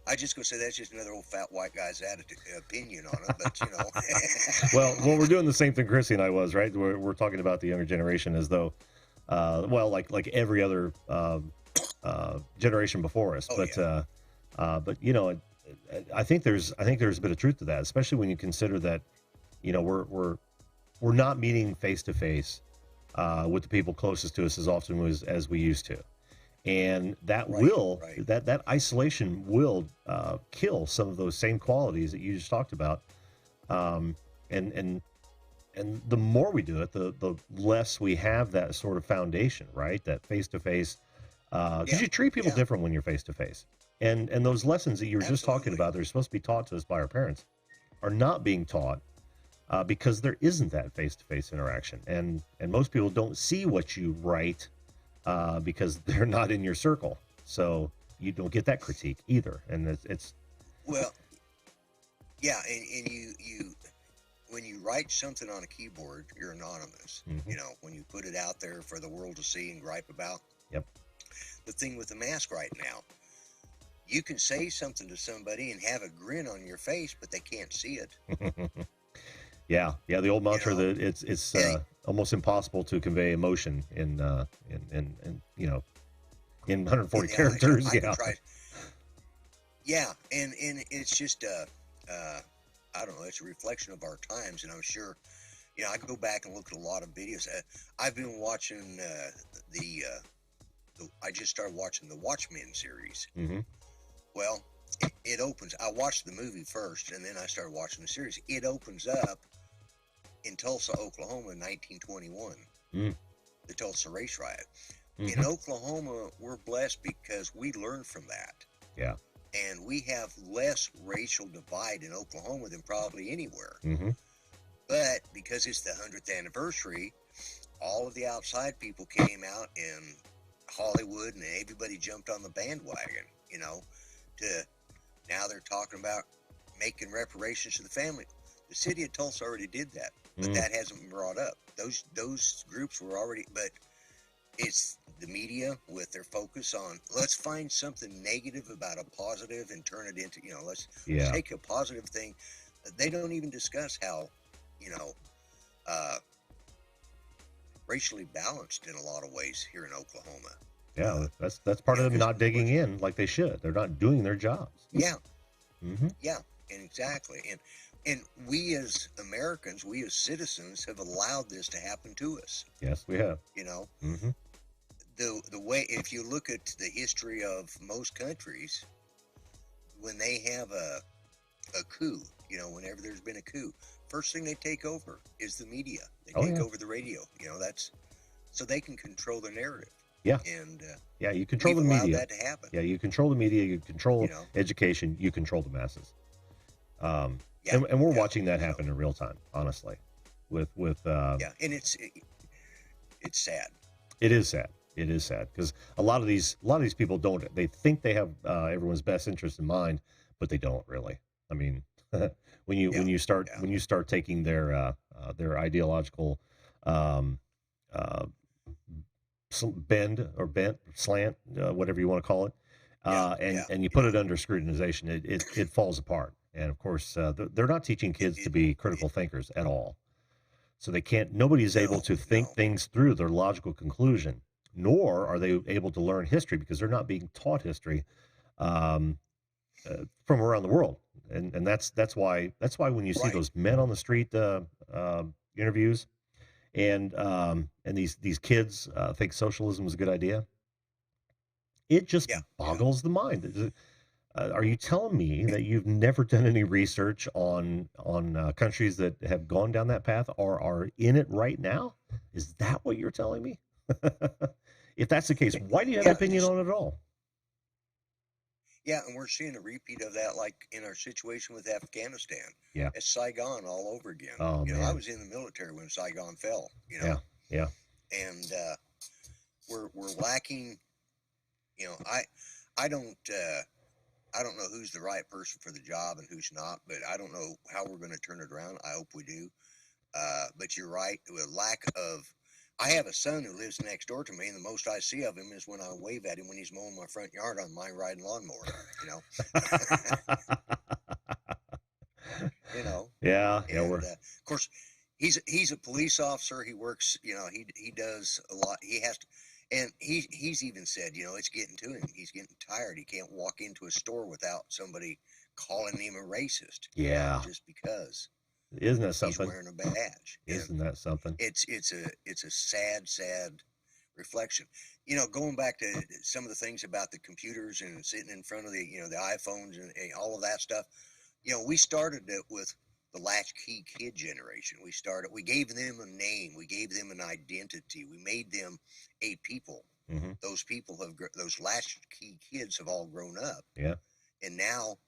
I just gonna say that's just another old fat white guy's opinion on it, but you know. well, we're doing the same thing Chrissy and I was, right? We're talking about the younger generation as though, like every other generation before us. But you know, I think there's a bit of truth to that, especially when you consider that, you know, we're not meeting face to face with the people closest to us as often as we used to. And that that isolation will kill some of those same qualities that you just talked about. And the more we do it, the less we have that sort of foundation, right? That face to face, because you treat people different when you're face to face. And those lessons that you were just talking about, they're supposed to be taught to us by our parents, are not being taught because there isn't that face to face interaction. And most people don't see what you write because they're not in your circle, so you don't get that critique either. And it's well, yeah, and you when you write something on a keyboard, you're anonymous. You know, when you put it out there for the world to see and gripe about. The thing with the mask right now, you can say something to somebody and have a grin on your face, but they can't see it. Yeah, the old mantra, you know, that it's almost impossible to convey emotion in you know, in 140 characters. And it's just I don't know, it's a reflection of our times, and I'm sure, you know, I go back and look at a lot of videos. I've been watching I just started watching the Watchmen series. Well, it opens. I watched the movie first, and then I started watching the series. It opens up in Tulsa, Oklahoma, in 1921, the Tulsa race riot. In Oklahoma, we're blessed because we learned from that. Yeah. And we have less racial divide in Oklahoma than probably anywhere. But because it's the 100th anniversary, all of the outside people came out in Hollywood, and everybody jumped on the bandwagon, you know, now they're talking about making reparations to the family. The city of Tulsa already did that, but that hasn't been brought up. Those groups were already, but it's the media with their focus on, let's find something negative about a positive and turn it into, you know, let's take a positive thing. They don't even discuss how, you know, racially balanced in a lot of ways here in Oklahoma. Yeah, that's part of them not digging in like they should. They're not doing their jobs. Yeah. Yeah, and exactly. And we as Americans, we as citizens have allowed this to happen to us. Yes, we have. You know, the way, if you look at the history of most countries, when they have a coup, you know, whenever there's been a coup, first thing they take over is the media. They take over the radio. You know, that's so they can control the narrative. Yeah. And you control the media. That to happen. Yeah, you control the media. You control education. You control the masses. And we're watching that happen in real time, honestly. Yeah, and it's sad. It is sad. It is sad because a lot of these people don't. They think they have everyone's best interest in mind, but they don't really. I mean, when you start taking their ideological um, uh, bend or bent slant, whatever you want to call it, and you put it under scrutinization, it falls apart. And of course, they're not teaching kids to be critical thinkers at all. So they can't. Nobody is able to think things through their logical conclusion, nor are they able to learn history because they're not being taught history um, from around the world. And that's why when you see those men on the street interviews, and these kids think socialism is a good idea, it just boggles the mind. Are you telling me that you've never done any research on countries that have gone down that path or are in it right now? Is that what you're telling me? If that's the case, why do you have an opinion on it at all? Yeah, and we're seeing a repeat of that, like in our situation with Afghanistan. Yeah, it's Saigon all over again. Oh, man. I was in the military when Saigon fell. Yeah. And we're lacking. I don't know who's the right person for the job and who's not, but I don't know how we're going to turn it around. I hope we do. But you're right. With lack of, I have a son who lives next door to me, and the most I see of him is when I wave at him when he's mowing my front yard on my riding lawnmower. Yeah. And, of course, he's a police officer. He works. He does a lot. He has to. And he's even said, it's getting to him. He's getting tired. He can't walk into a store without somebody calling him a racist. Yeah. Just because. Isn't that something? He's wearing a badge. Isn't that something? It's a sad reflection. Going back to some of the things about the computers and sitting in front of the iPhones and all of that stuff. We started it with the latchkey kid generation. We gave them a name. We gave them an identity. We made them a people. Mm-hmm. Those latchkey kids have all grown up. Yeah. And now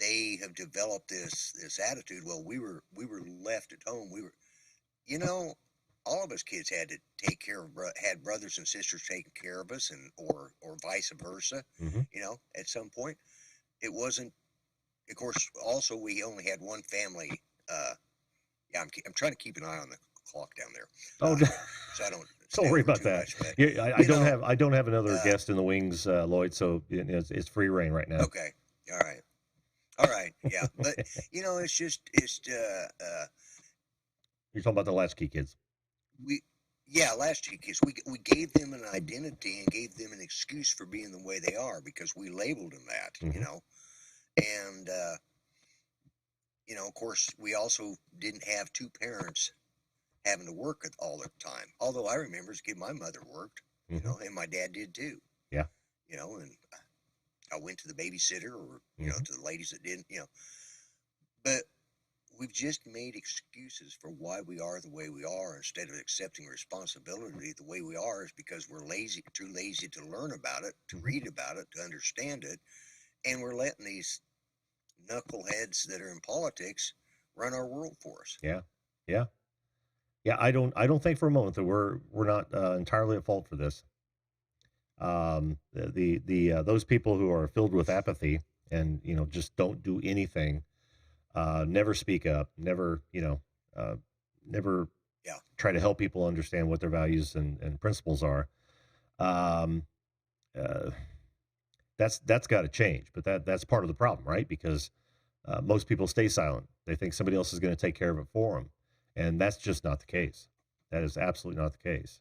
they have developed this attitude. Well, we were left at home. All of us kids had to take care of, had brothers and sisters taking care of us, or vice versa. Mm-hmm. At some point, it wasn't. Of course, also we only had one family. I'm trying to keep an eye on the clock down there. So I don't. Don't worry about that. Much, but, I don't have another guest in the wings, Lloyd. So it's free reign right now. Okay. All right. Yeah, but it's just you're talking about the latchkey kids. Latchkey kids. We gave them an identity and gave them an excuse for being the way they are because we labeled them that. Mm-hmm. And, of course, we also didn't have two parents having to work all the time. Although I remember as a kid, my mother worked, Mm-hmm. And my dad did too. Yeah. And I went to the babysitter or, to the ladies that didn't, But we've just made excuses for why we are the way we are instead of accepting responsibility. The way we are is because we're too lazy to learn about it, to read about it, to understand it. And we're letting these knuckleheads that are in politics run our world for us. Yeah. I don't think for a moment that we're not entirely at fault for this. Those people who are filled with apathy and just don't do anything, never speak up, never try to help people understand what their values and principles are. That's got to change, but that's part of the problem, right? Because most people stay silent. They think somebody else is going to take care of it for them, and that's just not the case. That is absolutely not the case.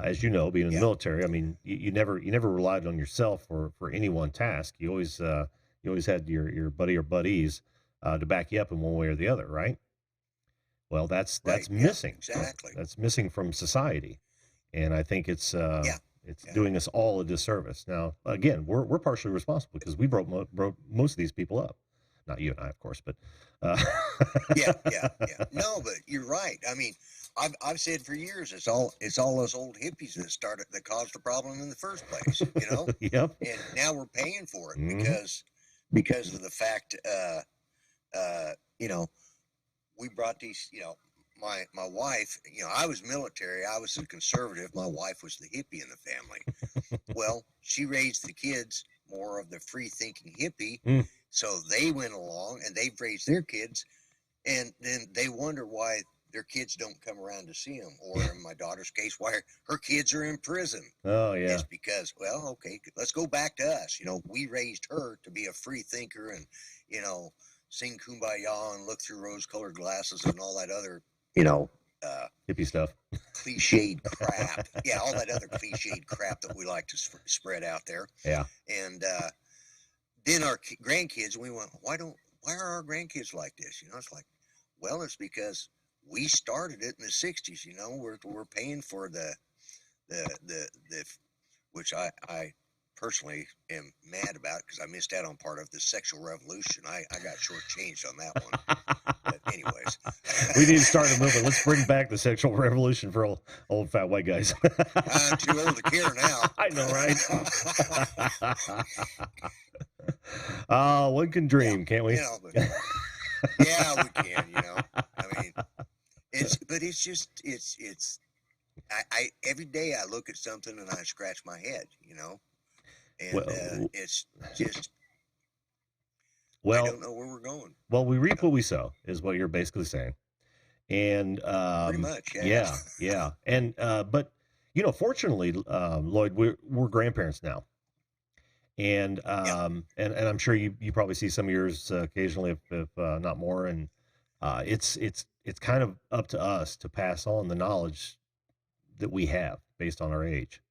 As you know, being in the military, I mean, you never relied on yourself for any one task. You always had your buddy or buddies to back you up in one way or the other, right? Well, that's missing. Exactly. That's missing from society, and I think it's doing us all a disservice. Now, again, we're partially responsible because we broke most of these people up. Not you and I, of course, but yeah. No, but you're right. I mean, I've said for years it's all those old hippies that caused the problem in the first place. Yep. And now we're paying for it Mm-hmm. because of the fact, we brought these, my wife, I was military, I was the conservative, my wife was the hippie in the family. Well, she raised the kids more of the free thinking hippie, so they went along and they've raised their kids, and then they wonder why their kids don't come around to see them, or in my daughter's case, why her kids are in prison. Oh yeah. It's because, well, okay, let's go back to us. We raised her to be a free thinker and, sing Kumbaya and look through rose-colored glasses and all that other, Hippie stuff. cliched crap. Yeah, all that other cliched crap that we like to spread out there. Yeah. And then our grandkids, we went, why are our grandkids like this? It's like, well, it's because we started it in the 60s. We're paying for the which I personally am mad about, because I missed out on part of the sexual revolution. I got shortchanged on that one. But anyways, we need to start a movement. Let's bring back the sexual revolution for old fat white guys. I'm too old to care now. I know, right? One can dream, can't we? But, yeah, we can. I mean, I every day I look at something and I scratch my head, and it's just, I don't know where we're going. Well, we reap what we sow is what you're basically saying. And pretty much, yeah. And but fortunately, Lloyd, we're grandparents now. And and I'm sure you probably see some of yours occasionally, if not more. And it's kind of up to us to pass on the knowledge that we have based on our age.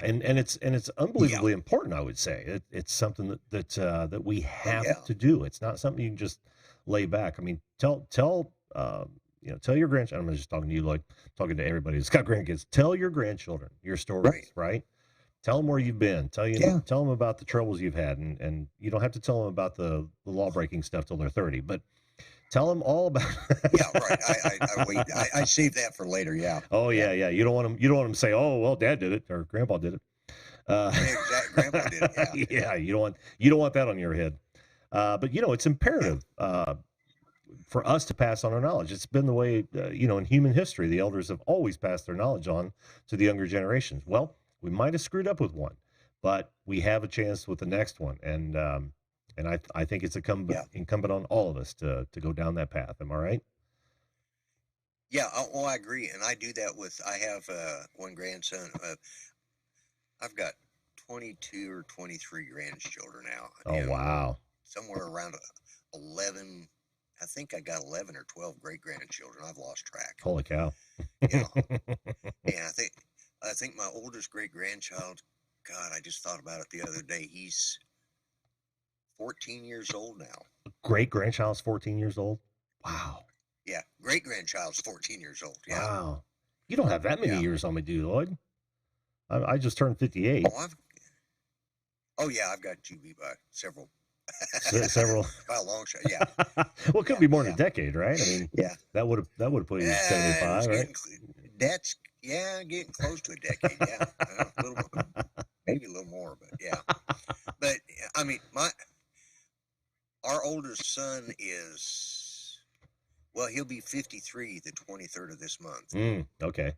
And it's unbelievably important, I would say. It's something that we have to do. It's not something you can just lay back. I mean, tell your grandchildren. I'm just talking to you, like talking to everybody who's got grandkids. Tell your grandchildren your stories, right? Tell them where you've been. Tell them about the troubles you've had, and you don't have to tell them about the law breaking stuff till they're 30, but tell them all about. Yeah, right. I wait. I save that for later. Yeah. Oh yeah. You don't want them. You don't want them to say, "Oh well, Dad did it or Grandpa did it." Exactly. Grandpa did it. Yeah. Yeah. You don't want that on your head. But it's imperative for us to pass on our knowledge. It's been the way in human history. The elders have always passed their knowledge on to the younger generations. Well, we might have screwed up with one, but we have a chance with the next one, and I think it's incumbent on all of us to go down that path. Am I right? Yeah, I agree, and I do that with. I have one grandson. I've got 22 or 23 grandchildren now. Oh wow! Somewhere around 11. I think I got 11 or 12 great grandchildren. I've lost track. Holy cow! And I think my oldest great grandchild. God, I just thought about it the other day. He's 14 years old now. Great grandchild's 14 years old. Wow. Yeah, great grandchild's 14 years old. Yeah. Wow. You don't have that many years on me, do you, Lloyd? I just turned 58. Oh yeah, I've got you beat by several. Several. By a long shot. Yeah. Well, it could be more than a decade, right? I mean, that would have put you at 75, right? That's getting close to a decade. Yeah, a little, maybe a little more, but yeah. But I mean, our oldest son is, well, he'll be 53 the 23rd of this month. Okay.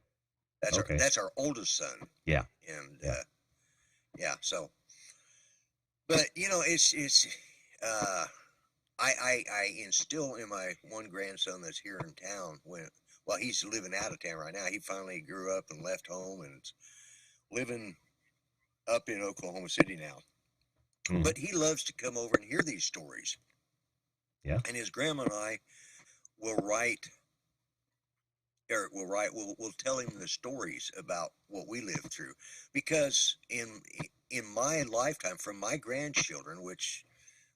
That's our oldest son. Yeah. And so, but it's I instill in my one grandson that's here in town he's living out of town right now. He finally grew up and left home and is living up in Oklahoma City now. But he loves to come over and hear these stories. Yeah. And his grandma and I will we'll tell him the stories about what we lived through, because in my lifetime, from my grandchildren, which,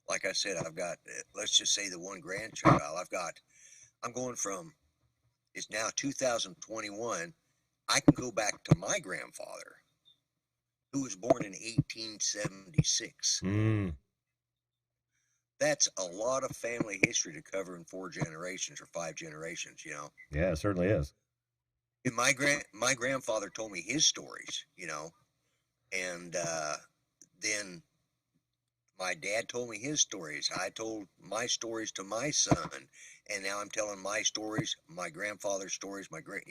like I said, I've got, let's just say the one grandchild I'm going from, it's now 2021. I can go back to my grandfather, who was born in 1876. That's a lot of family history to cover in 4 generations or 5 generations, Yeah, it certainly is. And my grandfather told me his stories, and then my dad told me his stories. I told my stories to my son, and now I'm telling my stories, my grandfather's stories, my great,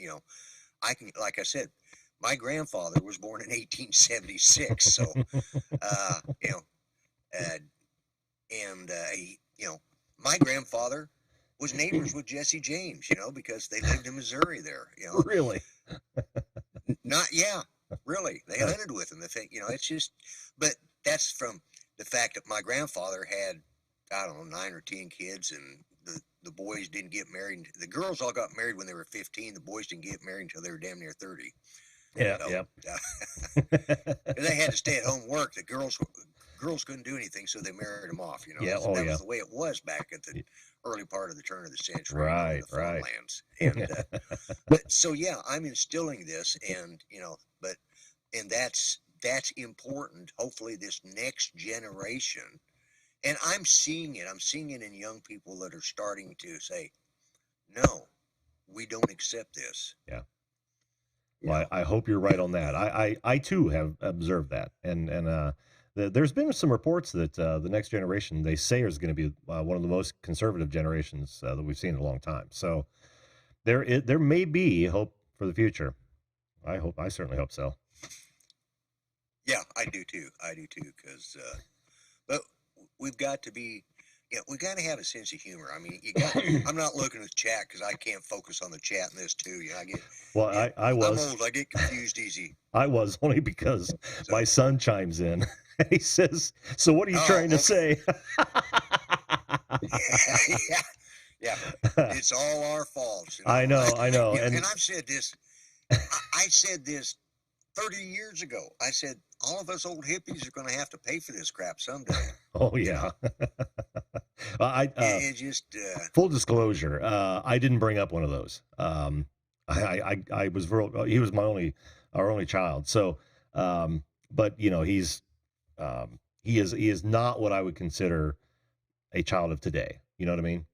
I can, like I said, my grandfather was born in 1876, so uh, you know, uh, my grandfather was neighbors with Jesse James, because they lived in Missouri there, Really? not, yeah, really, they hunted with him. The thing, it's just, but that's from the fact that my grandfather had, I don't know, 9 or 10 kids, and the boys didn't get married. The girls all got married when they were 15. The boys didn't get married until they were damn near 30. Yeah, So, yeah. And they had to stay at home work. The girls couldn't do anything, so they married them off. Yeah, that was the way it was back at the early part of the turn of the century, Right, in the right. farmlands. And but so yeah, I'm instilling this, and and that's important. Hopefully, this next generation, and I'm seeing it. I'm seeing it in young people that are starting to say, "No, we don't accept this." Yeah. Well, I hope you're right on that. I too have observed that, and there's been some reports that the next generation they say is going to be one of the most conservative generations that we've seen in a long time. So there may be hope for the future. I certainly hope so. Yeah, I do too. Because, but we've got to be. We got to have a sense of humor. I mean, I'm not looking at the chat because I can't focus on the chat in this too. I get. Well, I was. I'm old. I get confused easy. I was only because my son chimes in and he says, "So what are you trying to say?" yeah. It's all our fault. I know. And I've said this. I said this 30 years ago. I said, all of us old hippies are going to have to pay for this crap someday. Oh, yeah. It just full disclosure, I didn't bring up one of those. I was he was our only child. So, but he is not what I would consider a child of today. You know what I mean?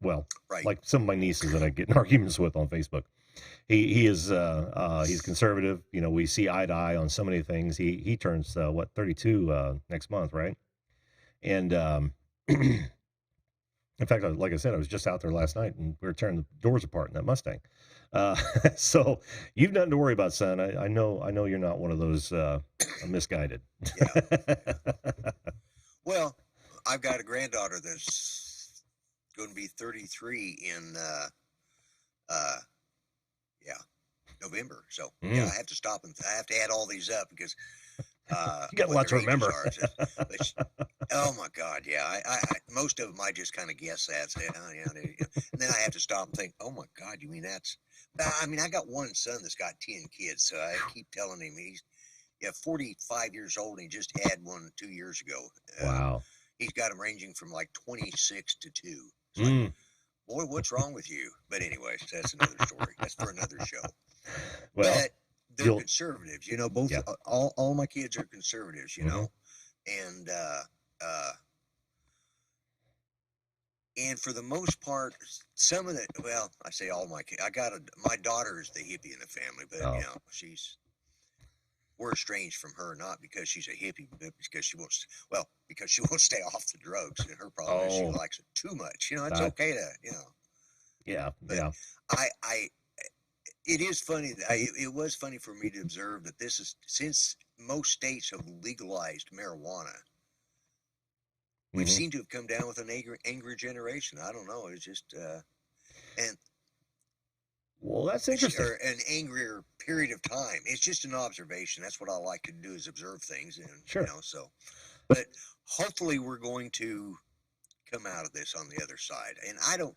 Well, right. Like some of my nieces that I get in arguments with on Facebook. He is he's conservative. We see eye to eye on so many things. He turns 32 next month, right? And in fact, like I said, I was just out there last night and we were tearing the doors apart in that Mustang. So you've nothing to worry about, son. I know you're not one of those misguided. Yeah. Well, I've got a granddaughter that's going to be 33 in November. So yeah, I have to stop and I have to add all these up because you got a lot to remember. Oh my God, yeah. I most of them I just kind of guess that. Say, and then I have to stop and think, oh my God, you mean that's? I mean, I got one son that's got 10 kids, so I keep telling him he's 45 years old and he just had one 2 years ago. Wow. He's got them ranging from like 26 to 2. It's like, boy, what's wrong with you? But anyways, that's another story. That's for another show. Well, but they're conservatives, both, all my kids are conservatives, and for the most part, some of the, well, I say all my kids, my daughter is the hippie in the family, but we're estranged from her, not because she's a hippie, but because she wants to stay off the drugs, and her problem is she likes it too much. It's okay to, Yeah, but yeah. It is funny. It was funny for me to observe that this is, since most states have legalized marijuana, we've seemed to have come down with an angry generation. I don't know. It's just, and well, that's interesting. Or an angrier period of time. It's just an observation. That's what I like to do, is observe things, and sure. So, but hopefully we're going to come out of this on the other side. And I don't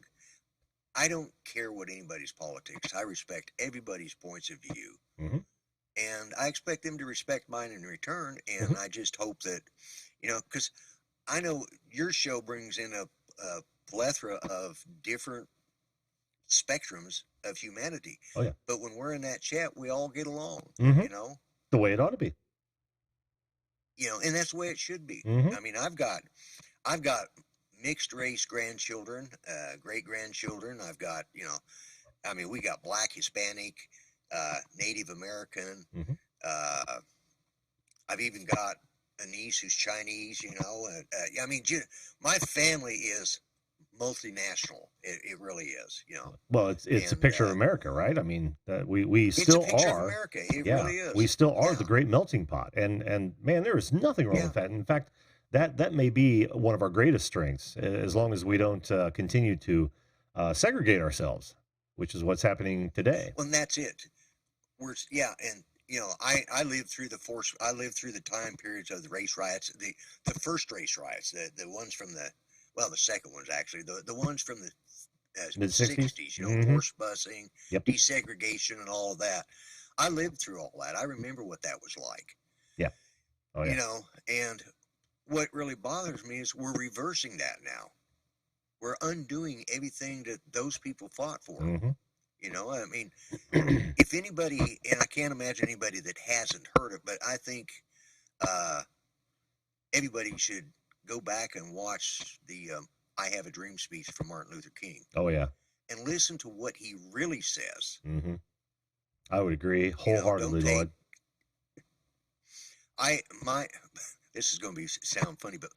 care what anybody's politics. I respect everybody's points of view. And I expect them to respect mine in return. And I just hope that, because I know your show brings in a plethora of different spectrums of humanity. Oh, yeah. But when we're in that chat, we all get along, The way it ought to be. And that's the way it should be. I mean, I've got mixed race grandchildren, great grandchildren. I've got, we got Black, Hispanic, Native American. I've even got a niece who's Chinese, my family is multinational. It really is, you know. Well, it's a And picture of America, right? I mean, we it's a still picture of are. America. It Yeah, really we is. still are Yeah, the great melting pot, and man, there is nothing wrong yeah. with that. In fact, that may be one of our greatest strengths, as long as we don't continue to segregate ourselves, which is what's happening today. Well, and that's it. Yeah, and you know, I lived through I lived through the time periods of the race riots, the first race riots, the ones from the second ones actually, the ones from the Mid '60s. 60s, you know, Mm-hmm. horse busing, Yep. desegregation, and all of that. I lived through all that. I remember what that was like, Yeah. Oh you yeah. know, and what really bothers me is we're reversing that now. We're undoing everything that those people fought for. Mm-hmm. You know, I mean, if anybody, and I can't imagine anybody that hasn't heard it, but I think uh, everybody should go back and watch the I Have a Dream speech from Martin Luther King Oh yeah. and listen to what he really says. Mm-hmm. I would agree You know, wholeheartedly, don't take, Lloyd. my, this is going to sound funny, but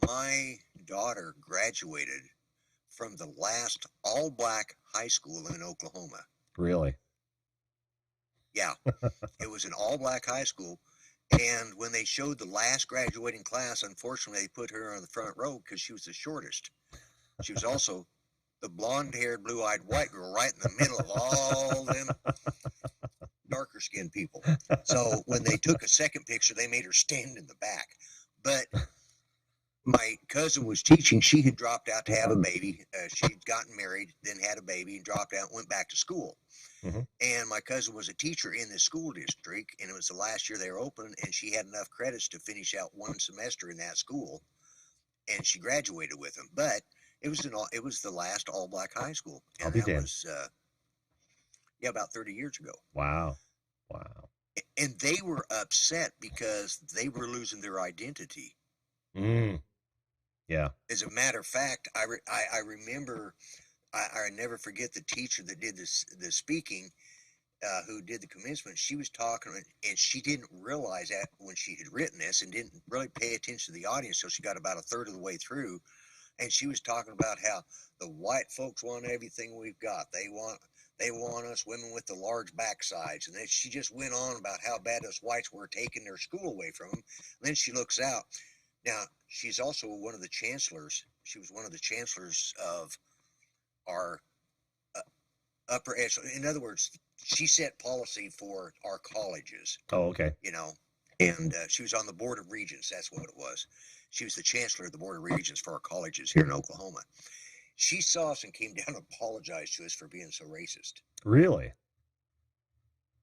my daughter graduated from the last all black high school in Oklahoma. Really. Yeah, it was an all black high school. And when they showed the last graduating class, unfortunately, they put her on the front row because she was the shortest. She was also the blonde-haired, blue-eyed white girl right in the middle of all them darker-skinned people. So when they took a second picture, they made her stand in the back. But my cousin was teaching. She had dropped out to have a baby. She'd gotten married, then had a baby, and dropped out, went back to school. Mm-hmm. And my cousin was a teacher in this school district, and it was the last year they were open, and she had enough credits to finish out one semester in that school, and she graduated with them. But it was the last all black high school, I'll and be that damned. was about 30 years ago. Wow. Wow. And they were upset because they were losing their identity. Mm. Yeah. As a matter of fact, I remember. I never forget the teacher that did the speaking, who did the commencement. She was talking, and she didn't realize that when she had written this, and didn't really pay attention to the audience. So she got about a third of the way through, and she was talking about how the white folks want everything we've got. They want us women with the large backsides, and then she just went on about how bad us whites were taking their school away from them. And then she looks out. Now she's also one of the chancellors. She was one of the chancellors of our upper echelon. In other words, she set policy for our colleges. Oh, okay. You know, and she was on the board of regents. That's what it was. She was the chancellor of the board of regents for our colleges here in Oklahoma. She saw us and came down and apologized to us for being so racist. Really?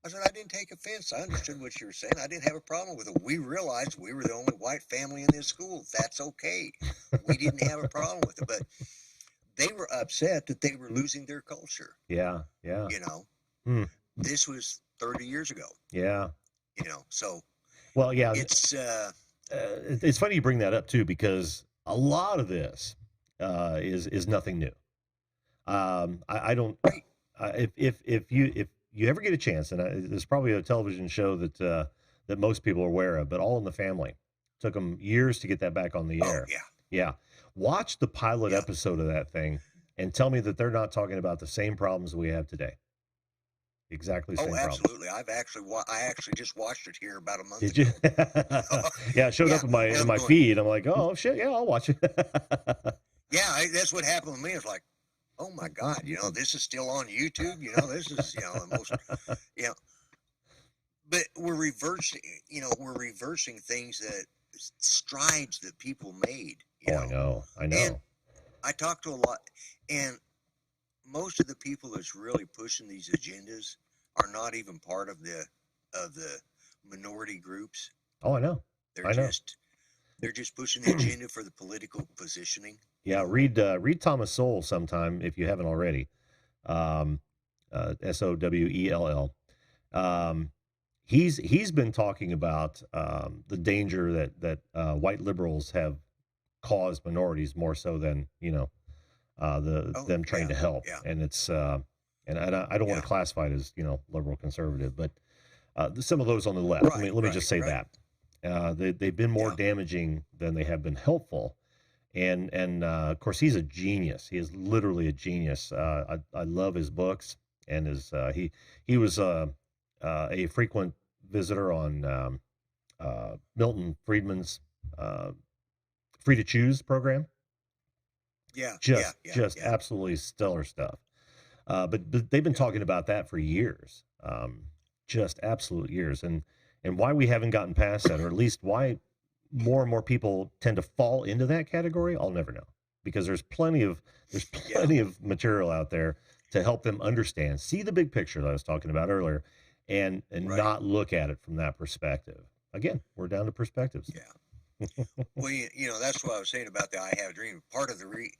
I said, I didn't take offense. I understood what you were saying. I didn't have a problem with it. We realized we were the only white family in this school. That's okay. We didn't have a problem with it, but they were upset that they were losing their culture. Yeah. Yeah. You know, This was 30 years ago. Yeah. You know, so. Well, yeah. It's funny you bring that up too, because a lot of this is nothing new. I don't. Right. If you ever get a chance, and there's probably a television show that most people are aware of, but All in the Family. Took them years to get that back on the air. Yeah. Yeah. Watch the pilot episode of that thing and tell me that they're not talking about the same problems we have today. Exactly the same problems. Absolutely. I actually just watched it here about a month Did ago. you? Yeah, it showed up in my feed. I'm like, oh shit, yeah, I'll watch it. Yeah, that's what happened with me. It's like, oh my God, this is still on YouTube. This is, the most, but we're reversing things strides that people made. I know. And I talk to a lot, and most of the people that's really pushing these agendas are not even part of the minority groups. Oh, I know. They're just pushing the agenda for the political positioning. Yeah, read Thomas Sowell sometime if you haven't already. Sowell. He's been talking about the danger that white liberals have caused minorities more so than them trying to help. Yeah. And it's and I don't want to classify it as liberal conservative, but some of those on the left. Let me just say that they've been more damaging than they have been helpful. And of course, he's a genius. He is literally a genius. I love his books, and he was a frequent visitor on Milton Friedman's Free to Choose program. Yeah, Just absolutely stellar stuff. But they've been talking about that for years, just absolute years, and why we haven't gotten past that, or at least why more and more people tend to fall into that category, I'll never know, because there's plenty of material out there to help them understand, see the big picture that I was talking about earlier, and Right. not look at it from that perspective. Again, we're down to perspectives. Yeah. Well, you know, that's what I was saying about the I Have a Dream. Part of the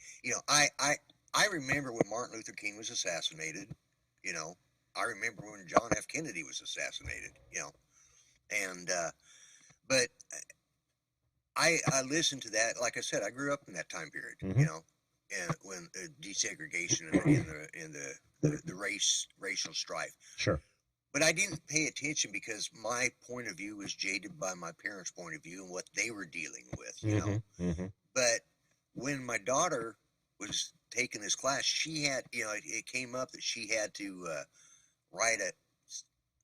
I remember when Martin Luther King was assassinated. You know, I remember when John F. Kennedy was assassinated. You know, and but I listened to that. Like I said, I grew up in that time period. Mhm. You know, and when desegregation and the racial strife. Sure. But I didn't pay attention because my point of view was jaded by my parents' point of view and what they were dealing with, you know. Mm-hmm. But when my daughter was taking this class, she had, you know, it came up that she had to write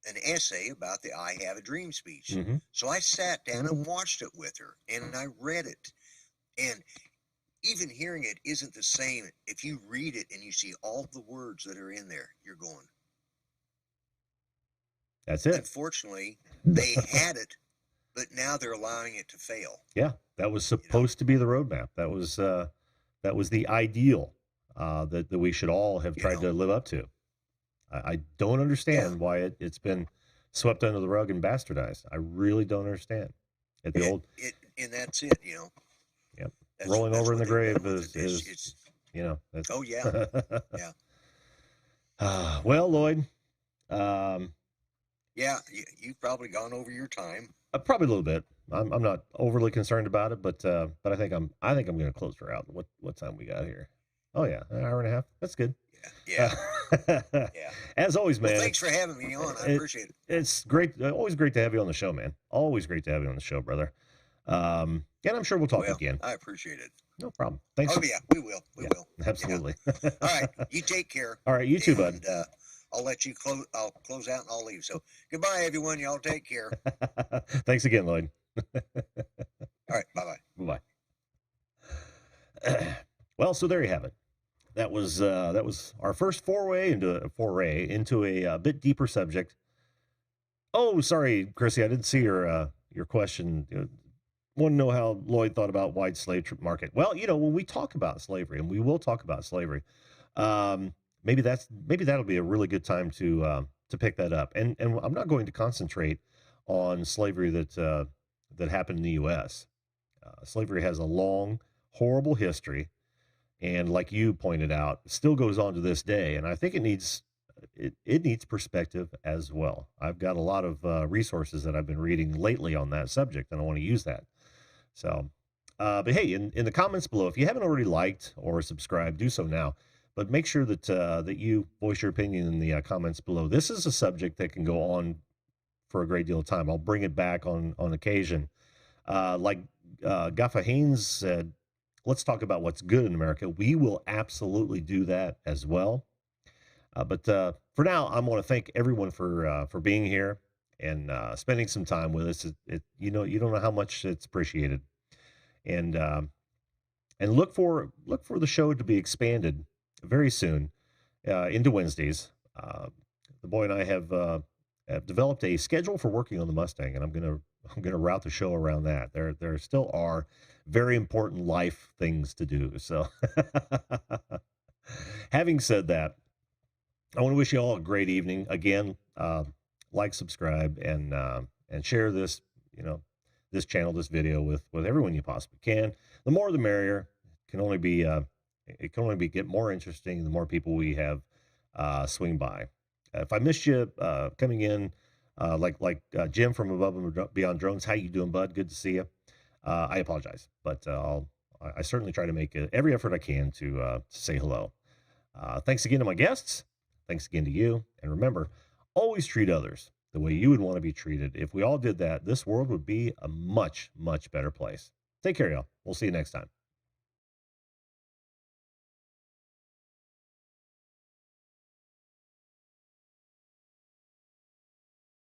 an essay about the I Have a Dream speech. Mm-hmm. So I sat down and watched it with her, and I read it. And even hearing it isn't the same. If you read it and you see all the words that are in there, you're going, That's it. unfortunately, they had it, but now they're allowing it to fail. Yeah, that was supposed to be the roadmap. That was the ideal that we should all have tried to live up to. I don't understand why it's been swept under the rug and bastardized. I really don't understand. And that's it, you know. Yep. Rolling over in the grave is you know. That's, oh yeah, yeah. Well, Lloyd. Yeah, you've probably gone over your time. Probably a little bit. I'm not overly concerned about it, but I think I'm going to close her out. What time we got here? Oh yeah, an hour and a half. That's good. Yeah. Yeah. As always, man. Well, thanks for having me on. I appreciate it. It's great. Always great to have you on the show, man. Always great to have you on the show, brother. And I'm sure we'll talk again. I appreciate it. No problem. Thanks. Oh yeah, we will. We will. Absolutely. Yeah. All right. You take care. All right. You too, bud. I'll let you close. I'll close out and I'll leave. So goodbye, everyone. Y'all take care. Thanks again, Lloyd. All right. Bye-bye. Bye-bye. Well, so there you have it. That was our first foray into a bit deeper subject. Oh, sorry, Chrissy, I didn't see your question. Want to know how Lloyd thought about wide slave market? Well, you know, when we talk about slavery, and we will talk about slavery, maybe that'll be a really good time to pick that up. And I'm not going to concentrate on slavery that happened in the U.S. Slavery has a long, horrible history. And like you pointed out, still goes on to this day. And I think it needs perspective as well. I've got a lot of resources that I've been reading lately on that subject, and I want to use that. So, but hey, in the comments below, if you haven't already liked or subscribed, do so now. But make sure that you voice your opinion in the comments below. This is a subject that can go on for a great deal of time. I'll bring it back on occasion. Like Gaffa Haynes said, let's talk about what's good in America. We will absolutely do that as well. But for now, I want to thank everyone for being here and spending some time with us. You don't know how much it's appreciated. And look for the show to be expanded very soon into Wednesdays. The boy and I have developed a schedule for working on the Mustang, and I'm gonna route the show around that. There still are very important life things to do. So, having said that, I want to wish you all a great evening. Again, like, subscribe, and share this, this channel, this video with everyone you possibly can. The more, the merrier. It can only be get more interesting the more people we have swing by. If I missed you coming in, like Jim from Above and Beyond Drones, how you doing, bud? Good to see you. I apologize, but I certainly try to make every effort I can to say hello. Thanks again to my guests. Thanks again to you. And remember, always treat others the way you would want to be treated. If we all did that, this world would be a much, much better place. Take care, y'all. We'll see you next time.